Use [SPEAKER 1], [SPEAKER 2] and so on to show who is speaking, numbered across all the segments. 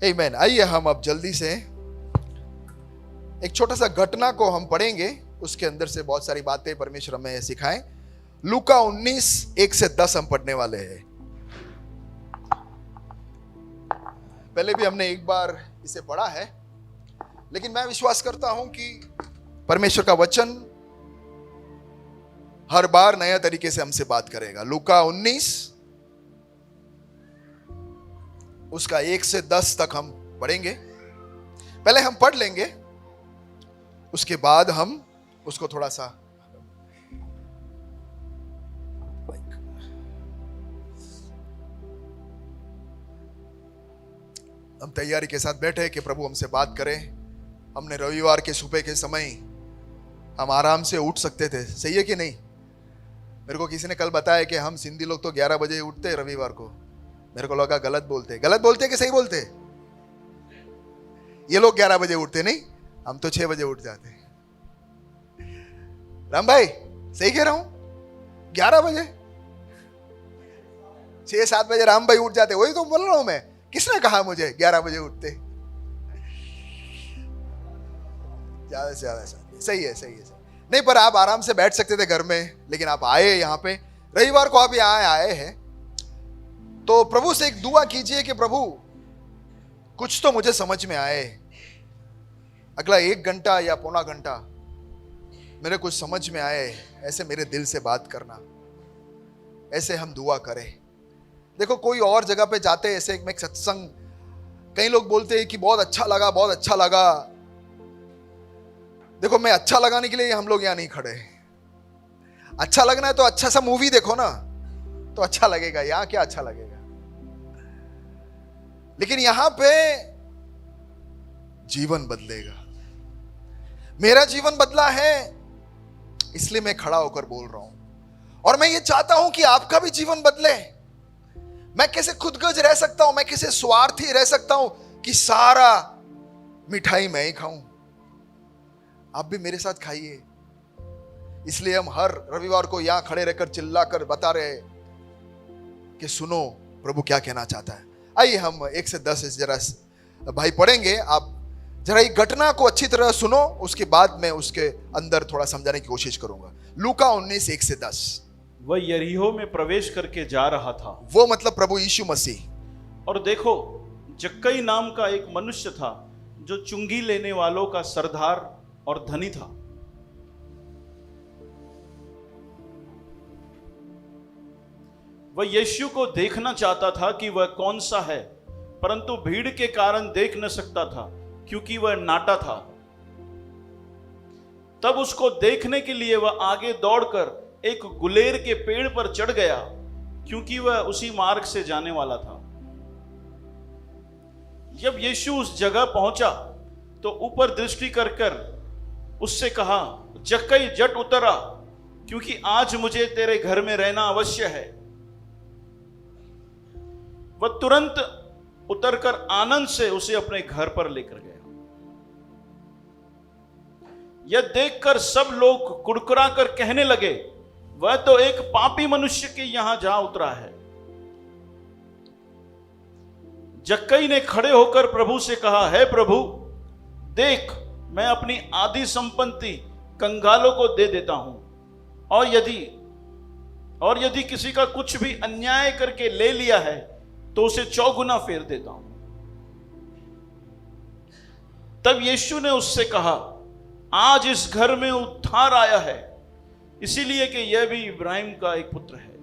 [SPEAKER 1] आमेन। आइए हम अब जल्दी से एक छोटा सा घटना को हम पढ़ेंगे, उसके अंदर से बहुत सारी बातें परमेश्वर हमें सिखाएं। लूका 19:1-10 हम पढ़ने वाले हैं। पहले भी हमने एक बार इसे पढ़ा है, लेकिन मैं विश्वास करता हूं कि परमेश्वर का वचन हर बार नया तरीके से हमसे बात करेगा। लूका 19 उसका 1 से 10 तक हम पढ़ेंगे। पहले हम पढ़ लेंगे, उसके बाद हम उसको थोड़ा सा हम तैयारी के साथ बैठे कि प्रभु हमसे बात करें। हमने रविवार के सुबह के समय हम आराम से उठ सकते थे, सही है कि नहीं? मेरे को किसी ने कल बताया कि हम सिंधी लोग तो 11 बजे उठते रविवार को। मेरे को लगा गलत बोलते कि सही बोलते? ये लोग 11 बजे उठते, नहीं, हम तो 6 बजे उठ जाते। राम भाई सही कह रहा हूं? 11 बजे 6-7 बजे राम भाई उठ जाते। वही तो बोल रहा हूं मैं। किसने कहा मुझे 11 बजे उठते? ज्यादा से ज्यादा सही है। नहीं, पर आप आराम से बैठ सकते थे घर में, लेकिन आप आए यहाँ पे रविवार को। आप यहाँ आए हैं तो प्रभु से एक दुआ कीजिए कि प्रभु कुछ तो मुझे समझ में आए। अगला 1 घंटा या पौना घंटा मेरे कुछ समझ में आए, ऐसे मेरे दिल से बात करना। ऐसे हम दुआ करें। देखो, कोई और जगह पे जाते ऐसे में सत्संग, कई लोग बोलते हैं कि बहुत अच्छा लगा। देखो, मैं अच्छा लगाने के लिए हम लोग यहाँ नहीं खड़े। अच्छा लगना है तो अच्छा सा मूवी देखो ना, तो अच्छा लगेगा। यहाँ क्या अच्छा लगेगा? लेकिन यहां पे जीवन बदलेगा। मेरा जीवन बदला है, इसलिए मैं खड़ा होकर बोल रहा हूं। और मैं ये चाहता हूं कि आपका भी जीवन बदले। मैं कैसे खुदगर्ज रह सकता हूं, मैं कैसे स्वार्थी रह सकता हूं कि सारा मिठाई मैं ही खाऊं। आप भी मेरे साथ खाइए। इसलिए हम हर रविवार को यहां खड़े रहकर चिल्लाकर बता रहे कि सुनो प्रभु क्या कहना चाहता है। आइए हम 1 से 10 जरा भाई पढ़ेंगे। आप जरा एक घटना को अच्छी तरह सुनो, उसके बाद मैं उसके अंदर थोड़ा समझाने की कोशिश करूंगा। लूका 19:1 से 10।
[SPEAKER 2] वह यरीहो में प्रवेश करके जा रहा था।
[SPEAKER 1] वो मतलब प्रभु यीशु मसीह।
[SPEAKER 2] और देखो, जक्कई नाम का एक मनुष्य था जो चुंगी लेने वालों का सरदार और धनी था। वह यीशु को देखना चाहता था कि वह कौन सा है, परंतु भीड़ के कारण देख न सकता था, क्योंकि वह नाटा था। तब उसको देखने के लिए वह आगे दौड़कर एक गुलेर के पेड़ पर चढ़ गया, क्योंकि वह उसी मार्ग से जाने वाला था। जब यीशु उस जगह पहुंचा तो ऊपर दृष्टि कर उससे कहा, जक्कई जट उतर आ, क्योंकि आज मुझे तेरे घर में रहना अवश्य है। वह तुरंत उतरकर आनंद से उसे अपने घर पर लेकर गया। यह देखकर सब लोग कुड़कुड़ा कर कहने लगे, वह तो एक पापी मनुष्य के यहां जा उतरा है। जक्कई ने खड़े होकर प्रभु से कहा, हे प्रभु, देख, मैं अपनी आधी संपत्ति कंगालों को दे देता हूं, और यदि किसी का कुछ भी अन्याय करके ले लिया है तो उसे 4 गुना फेर देता हूं। तब यीशु ने उससे कहा, आज इस घर में उद्धार आया है, इसीलिए कि यह भी इब्राहिम का एक पुत्र है।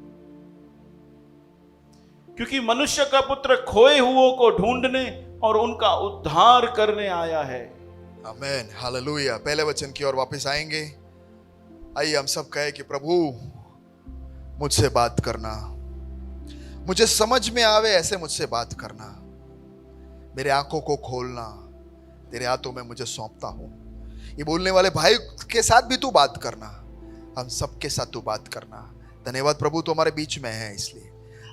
[SPEAKER 2] क्योंकि मनुष्य का पुत्र खोए हुओं को ढूंढने और उनका उद्धार करने आया है।
[SPEAKER 1] आमीन, हालेलुया। पहले वचन की ओर वापस आएंगे। आइए हम सब कहे कि प्रभु मुझसे बात करना, मुझे समझ में आवे ऐसे मुझसे बात करना। मेरे आंखों को खोलना, तेरे हाथों में मुझे सौंपता हूं। ये बोलने वाले भाई के साथ भी तू बात करना, हम सबके साथ तू बात करना। धन्यवाद प्रभु, तो हमारे बीच में है, इसलिए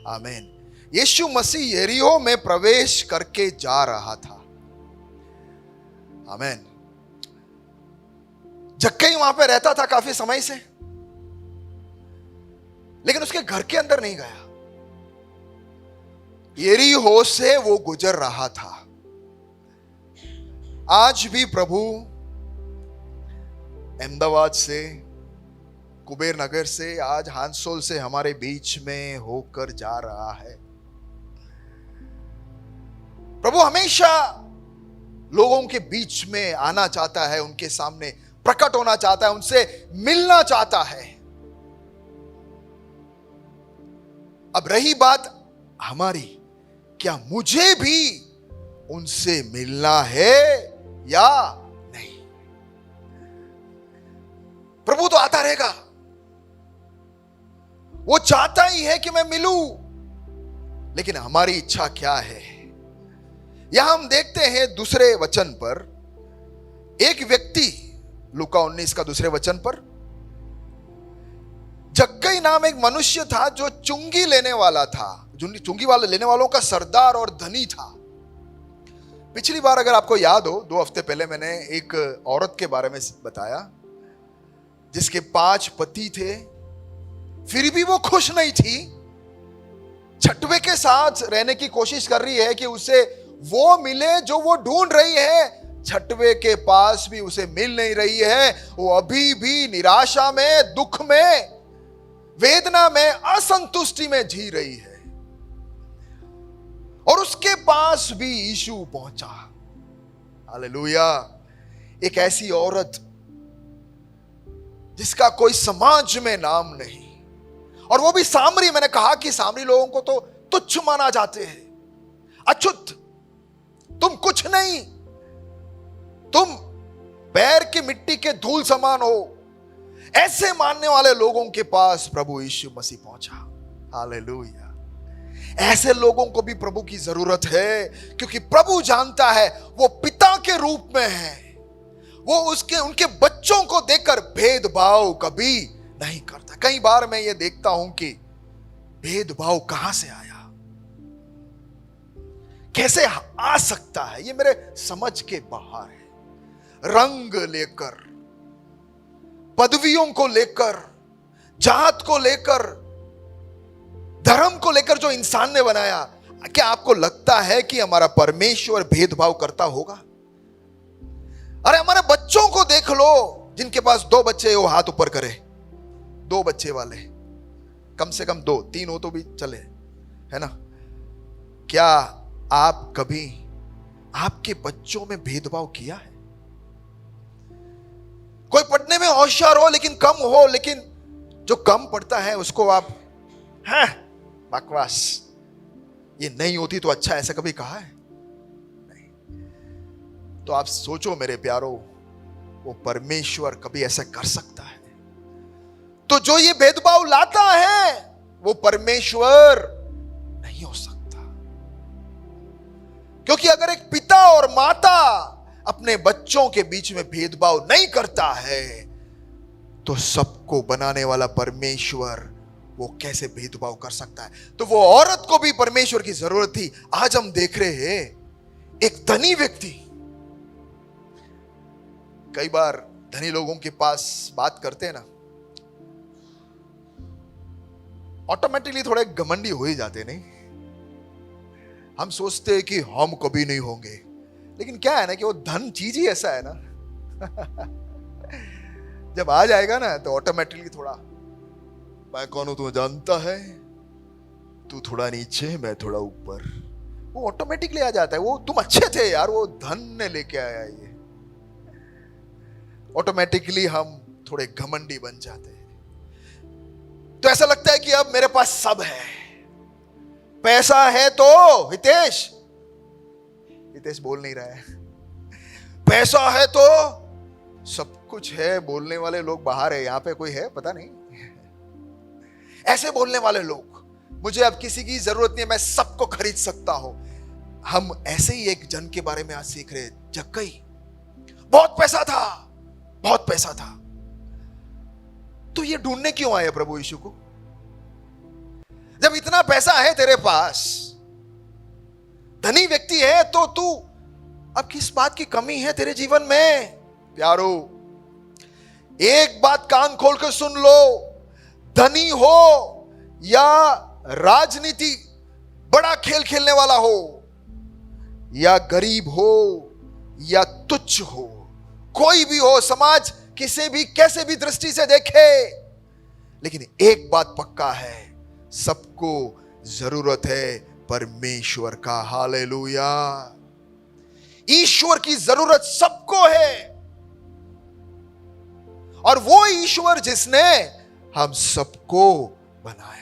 [SPEAKER 1] आमीन। यीशु मसीह यरीहो में प्रवेश करके जा रहा था। आमीन। जक्कई वहां पे रहता था काफी समय से, लेकिन उसके घर के अंदर नहीं गया। यरीहो से वो गुजर रहा था। आज भी प्रभु अहमदाबाद से, कुबेर नगर से, आज हांसोल से हमारे बीच में होकर जा रहा है। प्रभु हमेशा लोगों के बीच में आना चाहता है, उनके सामने प्रकट होना चाहता है, उनसे मिलना चाहता है। अब रही बात हमारी, क्या मुझे भी उनसे मिलना है या नहीं? प्रभु तो आता रहेगा, वो चाहता ही है कि मैं मिलूं, लेकिन हमारी इच्छा क्या है? यहां हम देखते हैं दूसरे वचन पर, एक व्यक्ति, लूका 19 का दूसरे वचन पर, जक्कई नाम एक मनुष्य था जो चुंगी लेने वाला था, चुंगी वाले लेने वालों का सरदार और धनी था। पिछली बार अगर आपको याद हो, 2 हफ्ते पहले मैंने एक औरत के बारे में बताया जिसके 5 पति थे, फिर भी वो खुश नहीं थी, छठवे के साथ रहने की कोशिश कर रही है कि उसे वो मिले जो वो ढूंढ रही है। छठवे के पास भी उसे मिल नहीं रही है, वो अभी भी निराशा में, दुख में, वेदना में, असंतुष्टि में जी रही है। और उसके पास भी यीशु पहुंचा। हालेलुया। एक ऐसी औरत जिसका कोई समाज में नाम नहीं, और वो भी सामरी। मैंने कहा कि सामरी लोगों को तो तुच्छ माना जाते हैं, अछूत, तुम कुछ नहीं, तुम पैर की मिट्टी के धूल समान हो, ऐसे मानने वाले लोगों के पास प्रभु यीशु मसीह पहुंचा। हालेलुया। ऐसे लोगों को भी प्रभु की जरूरत है, क्योंकि प्रभु जानता है वो पिता के रूप में है, वो उनके बच्चों को देखकर भेदभाव कभी नहीं करता। कई बार मैं ये देखता हूं कि भेदभाव कहां से आया, कैसे आ सकता है, ये मेरे समझ के बाहर है। रंग लेकर, पदवियों को लेकर, जात को लेकर, धर्म को लेकर जो इंसान ने बनाया, क्या आपको लगता है कि हमारा परमेश्वर भेदभाव करता होगा? अरे हमारे बच्चों को देख लो, जिनके पास 2 बच्चे, वो हाथ ऊपर करे। 2 बच्चे वाले, कम से कम 2, 3 हो तो भी चले, है ना? क्या आप कभी आपके बच्चों में भेदभाव किया है? कोई पढ़ने में होशियार हो लेकिन कम हो, लेकिन जो कम पढ़ता है उसको आप, हाँ बकवास, ये नहीं होती तो अच्छा, ऐसा कभी कहा है? नहीं। तो आप सोचो मेरे प्यारो, वो परमेश्वर कभी ऐसा कर सकता है? तो जो ये भेदभाव लाता है वो परमेश्वर नहीं हो सकता। क्योंकि अगर एक पिता और माता अपने बच्चों के बीच में भेदभाव नहीं करता है, तो सबको बनाने वाला परमेश्वर वो कैसे भेदभाव कर सकता है? तो वो औरत को भी परमेश्वर की जरूरत थी। आज हम देख रहे हैं एक धनी व्यक्ति, कई बार धनी लोगों के पास बात करते हैं ना, ऑटोमेटिकली थोड़े घमंडी हो ही जाते, नहीं? हम सोचते हैं कि हम कभी नहीं होंगे, लेकिन क्या है ना कि वो धन चीज ही ऐसा है ना जब आ जाएगा ना तो ऑटोमेटिकली थोड़ा, मैं कौन हूं तुम्हें जानता है, तू थोड़ा नीचे मैं थोड़ा ऊपर, वो ऑटोमेटिकली आ जाता है। वो तुम अच्छे थे यार, वो धन ने लेके आया, ये ऑटोमेटिकली हम थोड़े घमंडी बन जाते हैं। तो ऐसा लगता है कि अब मेरे पास सब है, पैसा है तो, हितेश बोल नहीं रहा है, पैसा है तो सब कुछ है। बोलने वाले लोग बाहर है, यहां पे कोई है पता नहीं ऐसे बोलने वाले लोग, मुझे अब किसी की जरूरत नहीं है, मैं सबको खरीद सकता हूं। हम ऐसे ही एक जन के बारे में आज सीख रहे, जक्कई, बहुत पैसा था, बहुत पैसा था। तो ये ढूंढने क्यों आए प्रभु यीशु को? जब इतना पैसा है तेरे पास, धनी व्यक्ति है, तो तू अब किस बात की कमी है तेरे जीवन में? प्यारो, एक बात कान खोल कर सुन लो, धनी हो या राजनीति बड़ा खेल खेलने वाला हो, या गरीब हो या तुच्छ हो, कोई भी हो, समाज किसी भी कैसे भी दृष्टि से देखे, लेकिन एक बात पक्का है, सबको जरूरत है परमेश्वर का। हालेलुया। ईश्वर की जरूरत सबको है, और वो ईश्वर जिसने हम सबको बनाया।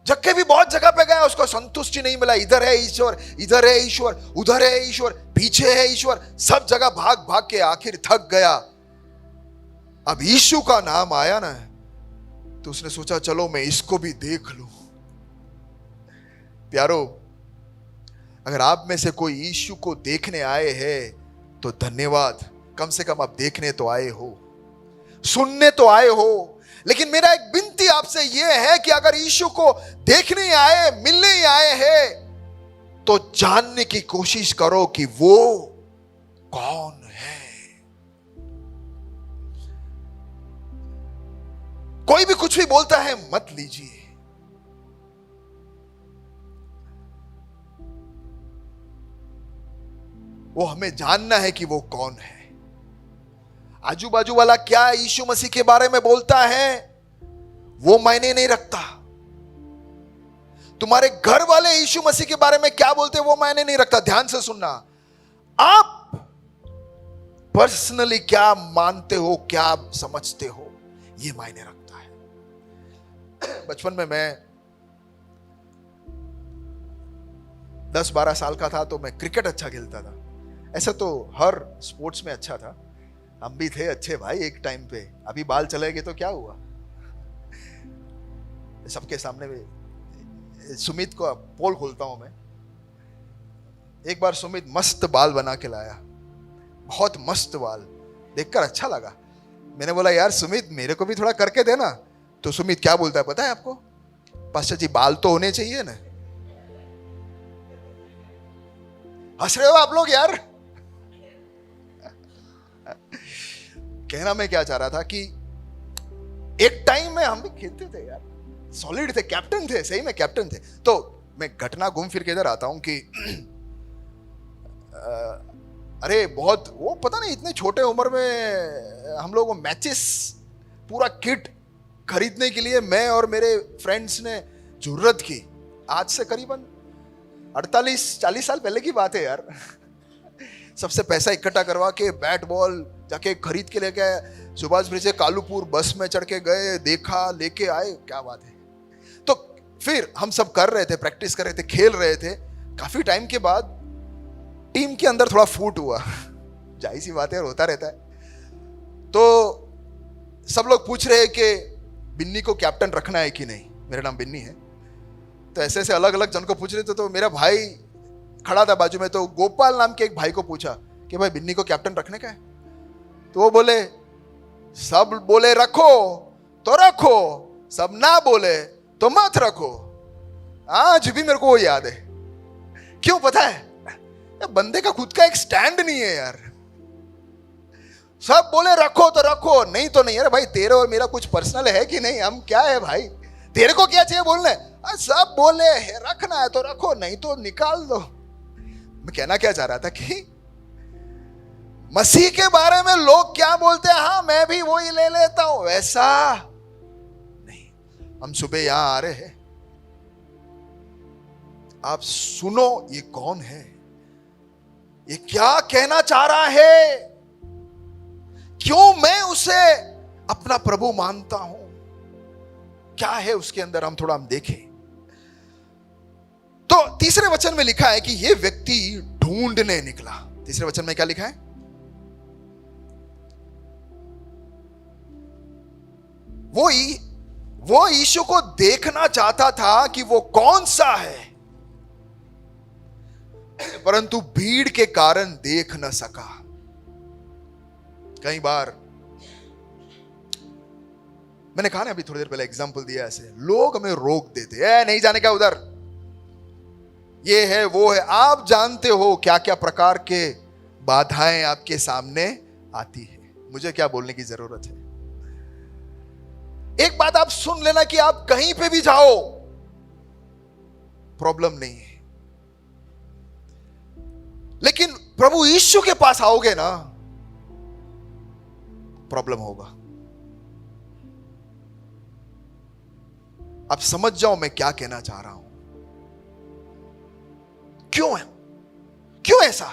[SPEAKER 1] जक्के भी बहुत जगह पे गया, उसको संतुष्टि नहीं मिला। इधर है ईश्वर, इधर है ईश्वर, उधर है ईश्वर, पीछे है ईश्वर, सब जगह भाग भाग के आखिर थक गया। अब यीशु का नाम आया ना, तो उसने सोचा चलो मैं इसको भी देख लूं। प्यारो, अगर आप में से कोई यीशु को देखने आए हैं तो धन्यवाद, कम से कम आप देखने तो आए हो, सुनने तो आए हो। लेकिन मेरा एक विनती आपसे यह है कि अगर यीशु को देखने आए, मिलने ही आए हैं, तो जानने की कोशिश करो कि वो कौन है। कोई भी कुछ भी बोलता है मत लीजिए। वो हमें जानना है कि वो कौन है। आजू बाजू वाला क्या यीशु मसीह के बारे में बोलता है वो मायने नहीं रखता। तुम्हारे घर वाले यीशु मसीह के बारे में क्या बोलते वो मायने नहीं रखता। ध्यान से सुनना, आप पर्सनली क्या मानते हो, क्या समझते हो, ये मायने रखता है। बचपन में मैं 10-12 साल का था तो मैं क्रिकेट अच्छा खेलता था। ऐसा तो हर स्पोर्ट्स में अच्छा था, हम भी थे अच्छे भाई एक टाइम पे। अभी बाल चले गए तो क्या हुआ, सबके सामने में सुमित को पोल खोलता हूं मैं। एक बार सुमित मस्त बाल बना के लाया, बहुत मस्त बाल, देखकर अच्छा लगा। मैंने बोला यार सुमित मेरे को भी थोड़ा करके देना। तो सुमित क्या बोलता है पता है आपको, पास्टर जी बाल तो होने चाहिए ना। हंस रहे हो आप लोग यार। कहना मैं क्या चाह रहा था कि एक टाइम में हम भी खेलते थे यार, सॉलिड थे, कैप्टन थे, सही में कैप्टन थे। तो मैं घटना घूम फिर के इधर आता हूं कि अरे बहुत वो पता नहीं इतने छोटे उम्र में हम लोग मैचेस पूरा किट खरीदने के लिए मैं और मेरे फ्रेंड्स ने जरूरत की। आज से करीबन 48-40 साल पहले की बात है यार। सबसे पैसा इकट्ठा करवा के बैट बॉल जाके खरीद के लेके आए, सुभाष ब्रिज से कालूपुर बस में चढ़ के गए, देखा, लेके आए, क्या बात है। तो फिर हम सब कर रहे थे, प्रैक्टिस कर रहे थे, खेल रहे थे। काफी टाइम के बाद टीम के अंदर थोड़ा फूट हुआ, जाहिर सी बात है, होता रहता है। तो सब लोग पूछ रहे हैं कि बिन्नी को कैप्टन रखना है कि नहीं। मेरा नाम बिन्नी है। तो ऐसे ऐसे अलग अलग जन को पूछ रहे थे। तो मेरा भाई खड़ा था बाजू में, तो गोपाल नाम के एक भाई को पूछा कि भाई बिन्नी को कैप्टन रखने का है। तो वो बोले, सब बोले रखो तो रखो, सब ना बोले तो मत रखो। आज भी मेरे को वो याद है। क्यों पता है, बंदे का खुद का एक स्टैंड नहीं है यार। सब बोले रखो तो रखो, नहीं तो नहीं। अरे भाई तेरे और मेरा कुछ पर्सनल है कि नहीं, हम क्या है भाई, तेरे को क्या चाहिए बोलने। सब बोले रखना है तो रखो, नहीं तो निकाल दो। मैं कहना क्या चाह रहा था कि मसीह के बारे में लोग क्या बोलते हैं, हाँ मैं भी वही ले लेता हूं, वैसा नहीं। हम सुबह यहां आ रहे हैं, आप सुनो ये कौन है, ये क्या कहना चाह रहा है, क्यों मैं उसे अपना प्रभु मानता हूं, क्या है उसके अंदर, हम देखें। तो तीसरे वचन में लिखा है कि यह व्यक्ति ढूंढने निकला। तीसरे वचन में क्या लिखा है, वो यीशु को देखना चाहता था कि वो कौन सा है, परंतु भीड़ के कारण देख न सका। कई बार मैंने कहा ना अभी थोड़ी देर पहले एग्जांपल दिया, ऐसे लोग हमें रोक देते हैं, नहीं जाने का उधर, ये है वो है। आप जानते हो क्या क्या प्रकार के बाधाएं आपके सामने आती है, मुझे क्या बोलने की जरूरत है। एक बात आप सुन लेना कि आप कहीं पे भी जाओ प्रॉब्लम नहीं है, लेकिन प्रभु यीशु के पास आओगे ना, प्रॉब्लम होगा। अब समझ जाओ मैं क्या कहना चाह रहा हूं। क्यों है, क्यों ऐसा?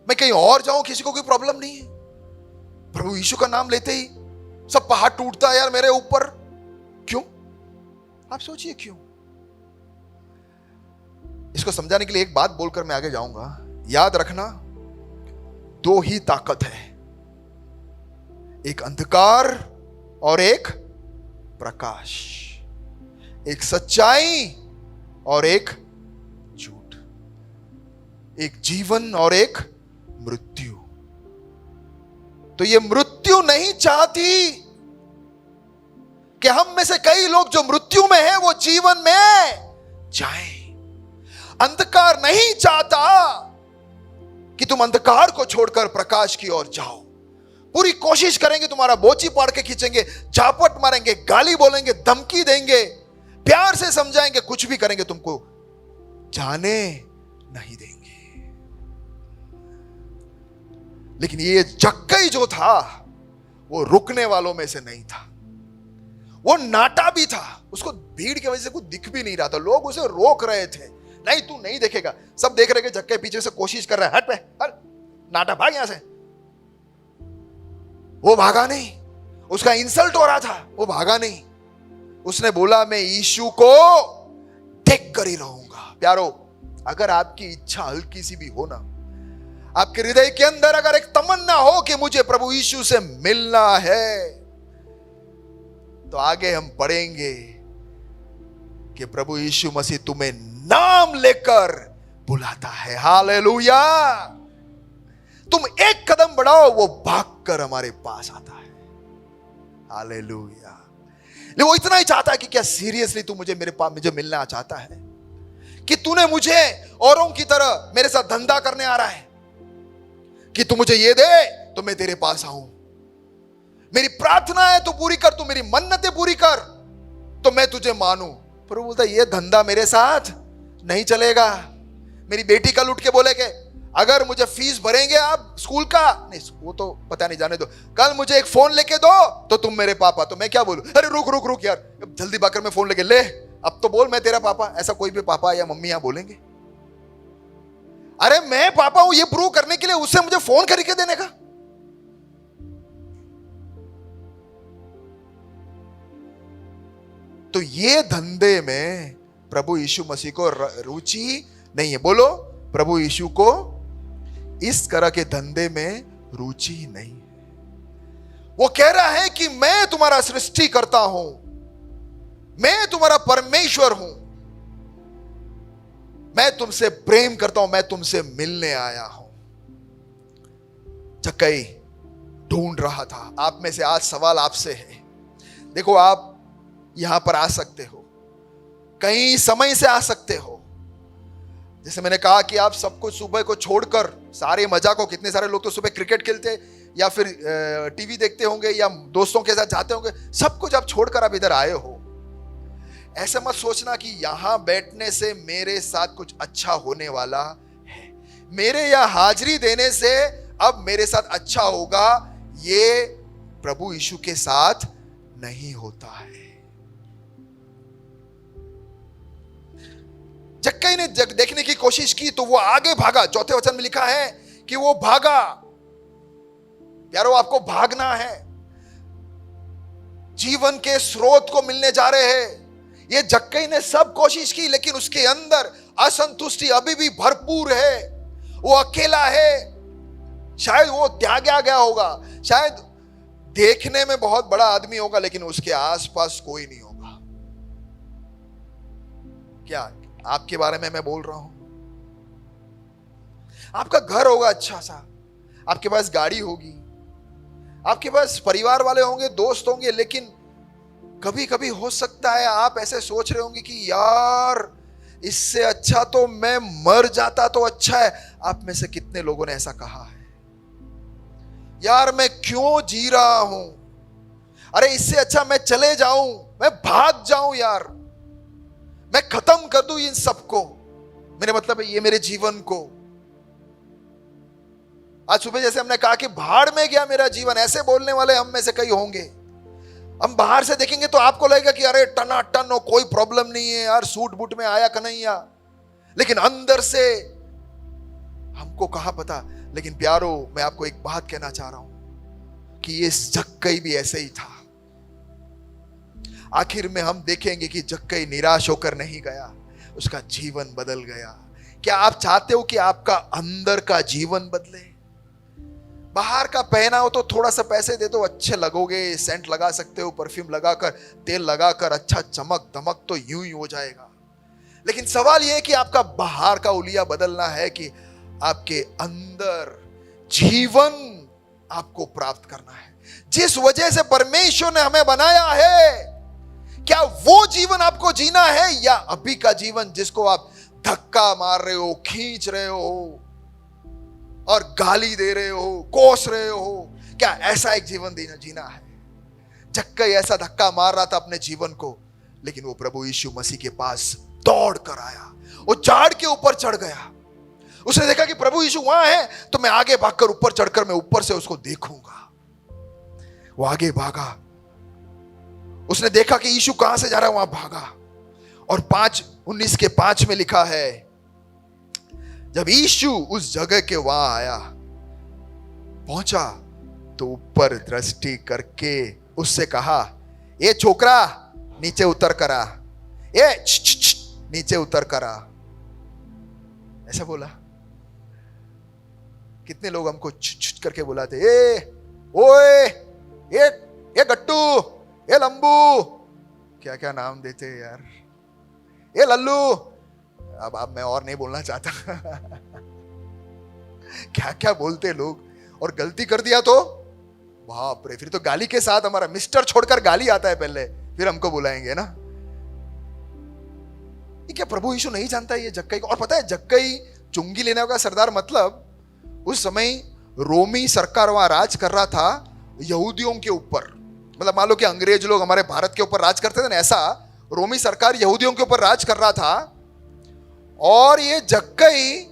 [SPEAKER 1] मैं कहीं और जाऊं, किसी को कोई प्रॉब्लम नहीं है, प्रभु यीशु का नाम लेते ही सब पहाड़ टूटता है यार मेरे ऊपर। क्यों? आप सोचिए क्यों। इसको समझाने के लिए एक बात बोलकर मैं आगे जाऊंगा। याद रखना, दो ही ताकत है, एक अंधकार और एक प्रकाश, एक सच्चाई और एक झूठ, एक जीवन और एक मृत्यु। तो ये मृत्यु नहीं चाहती कि हम में से कई लोग जो मृत्यु में हैं वो जीवन में जाएं। अंधकार नहीं चाहता कि तुम अंधकार को छोड़कर प्रकाश की ओर जाओ। पूरी कोशिश करेंगे, तुम्हारा बोची पाड़ के खींचेंगे, झापट मारेंगे, गाली बोलेंगे, धमकी देंगे, प्यार से समझाएंगे, कुछ भी करेंगे, तुमको जाने नहीं देंगे। लेकिन ये जक्कई जो था वो रुकने वालों में से नहीं था। वो नाटा भी था, उसको भीड़ की वजह से कुछ दिख भी नहीं रहा था, लोग उसे रोक रहे थे, नहीं तू नहीं देखेगा। सब देख रहे कि जक्कई पीछे से कोशिश कर रहा है, हट पे हट, नाटा भाग यहां से। वो भागा नहीं, उसका इंसल्ट हो रहा था, वो भागा नहीं। उसने बोला मैं यीशु को देख कर ही रहूंगा। प्यारो, अगर आपकी इच्छा हल्की सी भी हो ना, आपके हृदय के अंदर अगर एक तमन्ना हो कि मुझे प्रभु यीशु से मिलना है, तो आगे हम पढ़ेंगे कि प्रभु यीशु मसीह तुम्हें नाम लेकर बुलाता है। हालेलुया। तुम एक कदम बढ़ाओ, वो भागकर हमारे पास आता है। हालेलुया। लेकिन वो इतना ही चाहता है कि क्या सीरियसली तू मुझे मुझे मिलना चाहता है? कि तूने मुझे औरों की तरह मेरे साथ धंधा करने आ रहा है कि तू मुझे ये दे तो मैं तेरे पास आऊं, मेरी प्रार्थना है तू पूरी कर, तू मेरी मन्नतें पूरी कर तो मैं तुझे मानूं। प्रभु बोलता ये धंधा मेरे साथ नहीं चलेगा। मेरी बेटी का लुट के बोले कि अगर मुझे फीस भरेंगे आप स्कूल का, नहीं वो तो पता नहीं, जाने दो, कल मुझे एक फोन लेके दो तो तुम मेरे पापा। तो मैं क्या बोलूं? अरे रुक रुक रुक यार, जल्दी भागकर मैं फोन लेके ले, अब तो बोल मैं तेरा पापा। ऐसा कोई भी पापा या मम्मी यहां बोलेंगे? अरे मैं पापा हूं ये प्रूव करने के लिए उससे मुझे फोन करके देने का? तो ये धंधे में प्रभु यीशु मसीह को रुचि नहीं है। बोलो, प्रभु यीशु को इस तरह के धंधे में रुचि नहीं है। वो कह रहा है कि मैं तुम्हारा सृष्टि करता हूं, मैं तुम्हारा परमेश्वर हूं, मैं तुमसे प्रेम करता हूं, मैं तुमसे मिलने आया हूं। जक्कई ढूंढ रहा था। आप में से आज सवाल आपसे है। देखो, आप यहां पर आ सकते हो, कई समय से आ सकते हो। जैसे मैंने कहा कि आप सब कुछ सुबह को छोड़कर, सारे मजाक को, कितने सारे लोग तो सुबह क्रिकेट खेलते या फिर टीवी देखते होंगे या दोस्तों के साथ जाते होंगे, सब कुछ आप छोड़कर आप इधर आए हो। ऐसा मत सोचना कि यहां बैठने से मेरे साथ कुछ अच्छा होने वाला है, मेरे यहां हाजिरी देने से अब मेरे साथ अच्छा होगा। ये प्रभु यीशु के साथ नहीं होता है। जक्कई ने देखने की कोशिश की तो वो आगे भागा। चौथे वचन में लिखा है कि वो भागा। प्यारो, आपको भागना है, जीवन के स्रोत को मिलने जा रहे हैं। ये जक्कई ने सब कोशिश की लेकिन उसके अंदर असंतुष्टि अभी भी भरपूर है। वो अकेला है। शायद वो त्यागा गया होगा, शायद देखने में बहुत बड़ा आदमी होगा लेकिन उसके आसपास कोई नहीं होगा। क्या आपके बारे में मैं बोल रहा हूं? आपका घर होगा अच्छा सा, आपके पास गाड़ी होगी, आपके पास परिवार वाले होंगे, दोस्त होंगे, लेकिन कभी कभी हो सकता है आप ऐसे सोच रहे होंगे कि यार इससे अच्छा तो मैं मर जाता तो अच्छा है। आप में से कितने लोगों ने ऐसा कहा है? यार मैं क्यों जी रहा हूं, अरे इससे अच्छा मैं चले जाऊं, मैं भाग जाऊं, यार मैं खत्म कर दूं इन सबको, मेरे मतलब है ये मेरे जीवन को। आज सुबह जैसे हमने कहा कि भाड़ में गया मेरा जीवन, ऐसे बोलने वाले हम में से कई होंगे। हम बाहर से देखेंगे तो आपको लगेगा कि अरे टनाटन हो, कोई प्रॉब्लम नहीं है यार, सूट बूट में आया कन्हैया, लेकिन अंदर से हमको कहां पता। लेकिन प्यारो, मैं आपको एक बात कहना चाह रहा हूं कि ये जक्कई भी ऐसे ही था। आखिर में हम देखेंगे कि जक्कई निराश होकर नहीं गया, उसका जीवन बदल गया। क्या आप चाहते हो कि आपका अंदर का जीवन बदले? बाहर का पहना हो तो थोड़ा सा पैसे दे दो, अच्छे लगोगे, सेंट लगा सकते हो, परफ्यूम लगाकर, तेल लगाकर, अच्छा चमक दमक तो यूं ही हो जाएगा। लेकिन सवाल यह है कि आपका बाहर का उलिया बदलना है कि आपके अंदर जीवन आपको प्राप्त करना है। जिस वजह से परमेश्वर ने हमें बनाया है, क्या वो जीवन आपको जीना है, या अभी का जीवन जिसको आप धक्का मार रहे हो, खींच रहे हो और गाली दे रहे हो, कोस रहे हो? क्या ऐसा एक जीवन जीना है? जक्कई ऐसा धक्का मार रहा था अपने जीवन को, लेकिन वो प्रभु यीशु मसीह के पास दौड़ कर आया, वो झाड़ के ऊपर चढ़ गया। उसने देखा कि प्रभु यीशु वहां है, तो मैं आगे भागकर ऊपर चढ़कर मैं ऊपर से उसको देखूंगा। वो आगे भागा, उसने देखा कि यीशु कहां से जा रहा है, वहां भागा। और 5:19 में लिखा है, जब यीशु उस जगह के वहां आया, पहुंचा, तो ऊपर दृष्टि करके उससे कहा, ये छोकरा नीचे उतर करा, ये नीचे उतर करा। ऐसा बोला। कितने लोग हमको छुच करके बुलाते, ए ओए, ये गट्टू, ये लंबू, क्या क्या नाम देते हैं यार, ये लल्लू। अब मैं और नहीं बोलना चाहता। क्या क्या बोलते लोग, और गलती कर दिया तो बाप रे, फिर तो गाली के साथ, हमारा मिस्टर छोड़कर गाली आता है पहले, फिर हमको बुलाएंगे ना। ये क्या प्रभु यीशु नहीं जानता ये जक्कई को? और पता है, जक्कई चुंगी लेने का सरदार, मतलब उस समय रोमी सरकार वहां राज कर रहा था यहूदियों के ऊपर। मतलब मान लो कि अंग्रेज लोग हमारे भारत के ऊपर राज करते थे ना, ऐसा रोमी सरकार यहूदियों के ऊपर राज कर रहा था। और ये जक्कई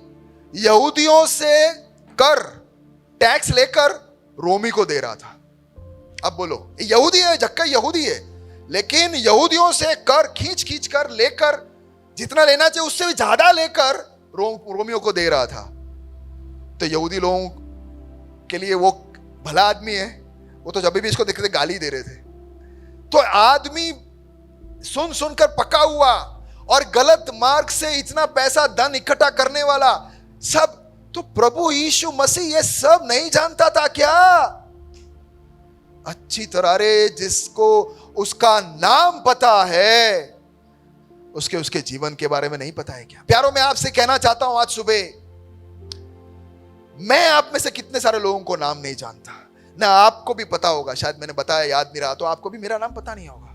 [SPEAKER 1] यहूदियों से कर, टैक्स लेकर रोमी को दे रहा था। अब बोलो, यहूदी है, जक्कई यहूदी है, लेकिन यहूदियों से कर खींच खींच कर लेकर, जितना लेना चाहिए उससे भी ज्यादा लेकर रोमियों को दे रहा था। तो यहूदी लोगों के लिए वो भला आदमी है, वो तो जब भी इसको देखते थे गाली दे रहे थे। तो आदमी सुन सुनकर पका हुआ और गलत मार्ग से इतना पैसा धन इकट्ठा करने वाला सब, तो प्रभु यीशु मसीह ये सब नहीं जानता था क्या? अच्छी तरह रे, जिसको उसका नाम पता है, उसके जीवन के बारे में नहीं पता है क्या? प्यारों, मैं आपसे कहना चाहता हूं आज सुबह, मैं आप में से कितने सारे लोगों को नाम नहीं जानता ना, आपको भी पता होगा, शायद मैंने बताया याद नहीं रहा, तो आपको भी मेरा नाम पता नहीं होगा।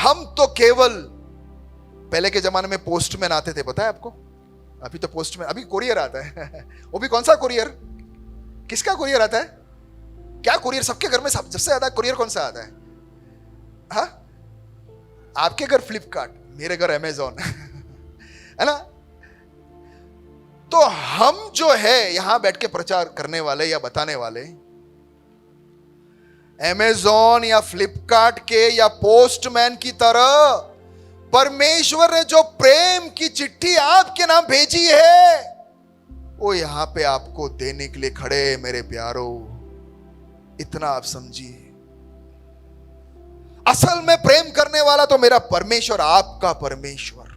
[SPEAKER 1] हम तो केवल, पहले के जमाने में पोस्टमैन आते थे, पता है आपको? अभी तो पोस्टमैन, अभी कुरियर आता है। वो भी कौन सा कुरियर? किसका कुरियर आता है? क्या कुरियर? सबके घर में सबसे ज्यादा कुरियर कौन सा आता है? हाँ, आपके घर फ्लिपकार्ट, मेरे घर अमेजॉन। है ना? तो हम जो है यहां बैठ के प्रचार करने वाले या बताने वाले, अमेजॉन या फ्लिपकार्ट के या पोस्टमैन की तरह परमेश्वर ने जो प्रेम की चिट्ठी आपके नाम भेजी है, वो यहां पे आपको देने के लिए खड़े। मेरे प्यारो, इतना आप समझिए, असल में प्रेम करने वाला तो मेरा परमेश्वर, आपका परमेश्वर,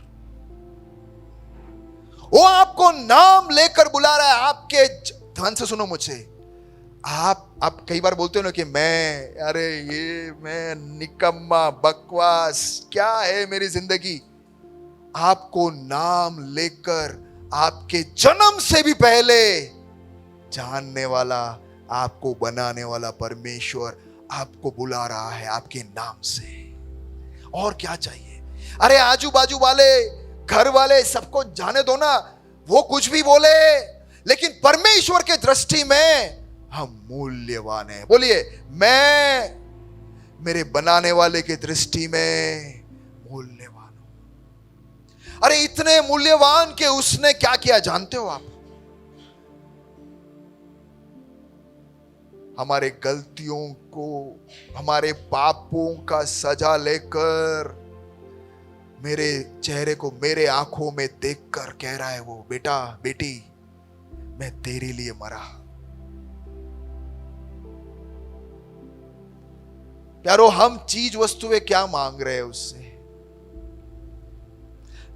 [SPEAKER 1] वो आपको नाम लेकर बुला रहा है। आपके ध्यान से सुनो मुझे, आप कई बार बोलते हो ना कि मैं निकम्मा, बकवास, क्या है मेरी जिंदगी। आपको नाम लेकर आपके जन्म से भी पहले जानने वाला, आपको बनाने वाला परमेश्वर आपको बुला रहा है आपके नाम से। और क्या चाहिए? अरे आजू बाजू वाले, घर वाले, सबको जाने दो ना, वो कुछ भी बोले, लेकिन परमेश्वर के दृष्टि में हम मूल्यवान हैं। बोलिए, मैं मेरे बनाने वाले के दृष्टि में मूल्यवान हूं। अरे इतने मूल्यवान के उसने क्या किया जानते हो आप? हमारे गलतियों को, हमारे पापों का सजा लेकर मेरे चेहरे को मेरे आंखों में देखकर कह रहा है वो, बेटा बेटी मैं तेरे लिए मरा। प्यारो, हम चीज वस्तुएं क्या मांग रहे हैं उससे?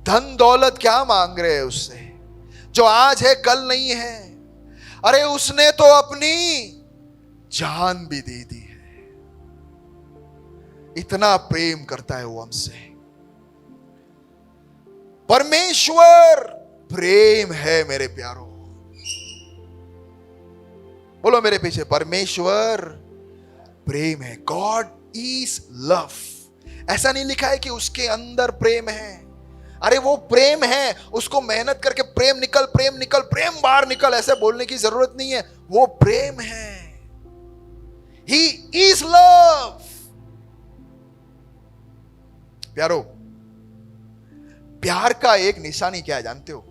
[SPEAKER 1] धन दौलत क्या मांग रहे हैं उससे, जो आज है कल नहीं है? अरे उसने तो अपनी जान भी दे दी है। इतना प्रेम करता है वो हमसे। परमेश्वर प्रेम है मेरे प्यारो। बोलो मेरे पीछे, परमेश्वर प्रेम है। God is love. ऐसा नहीं लिखा है कि उसके अंदर प्रेम है। अरे वो प्रेम है, उसको मेहनत करके प्रेम निकल प्रेम बाहर निकल ऐसे बोलने की जरूरत नहीं है। वो प्रेम है। He is love. प्यारो, प्यार का एक निशानी क्या है जानते हो?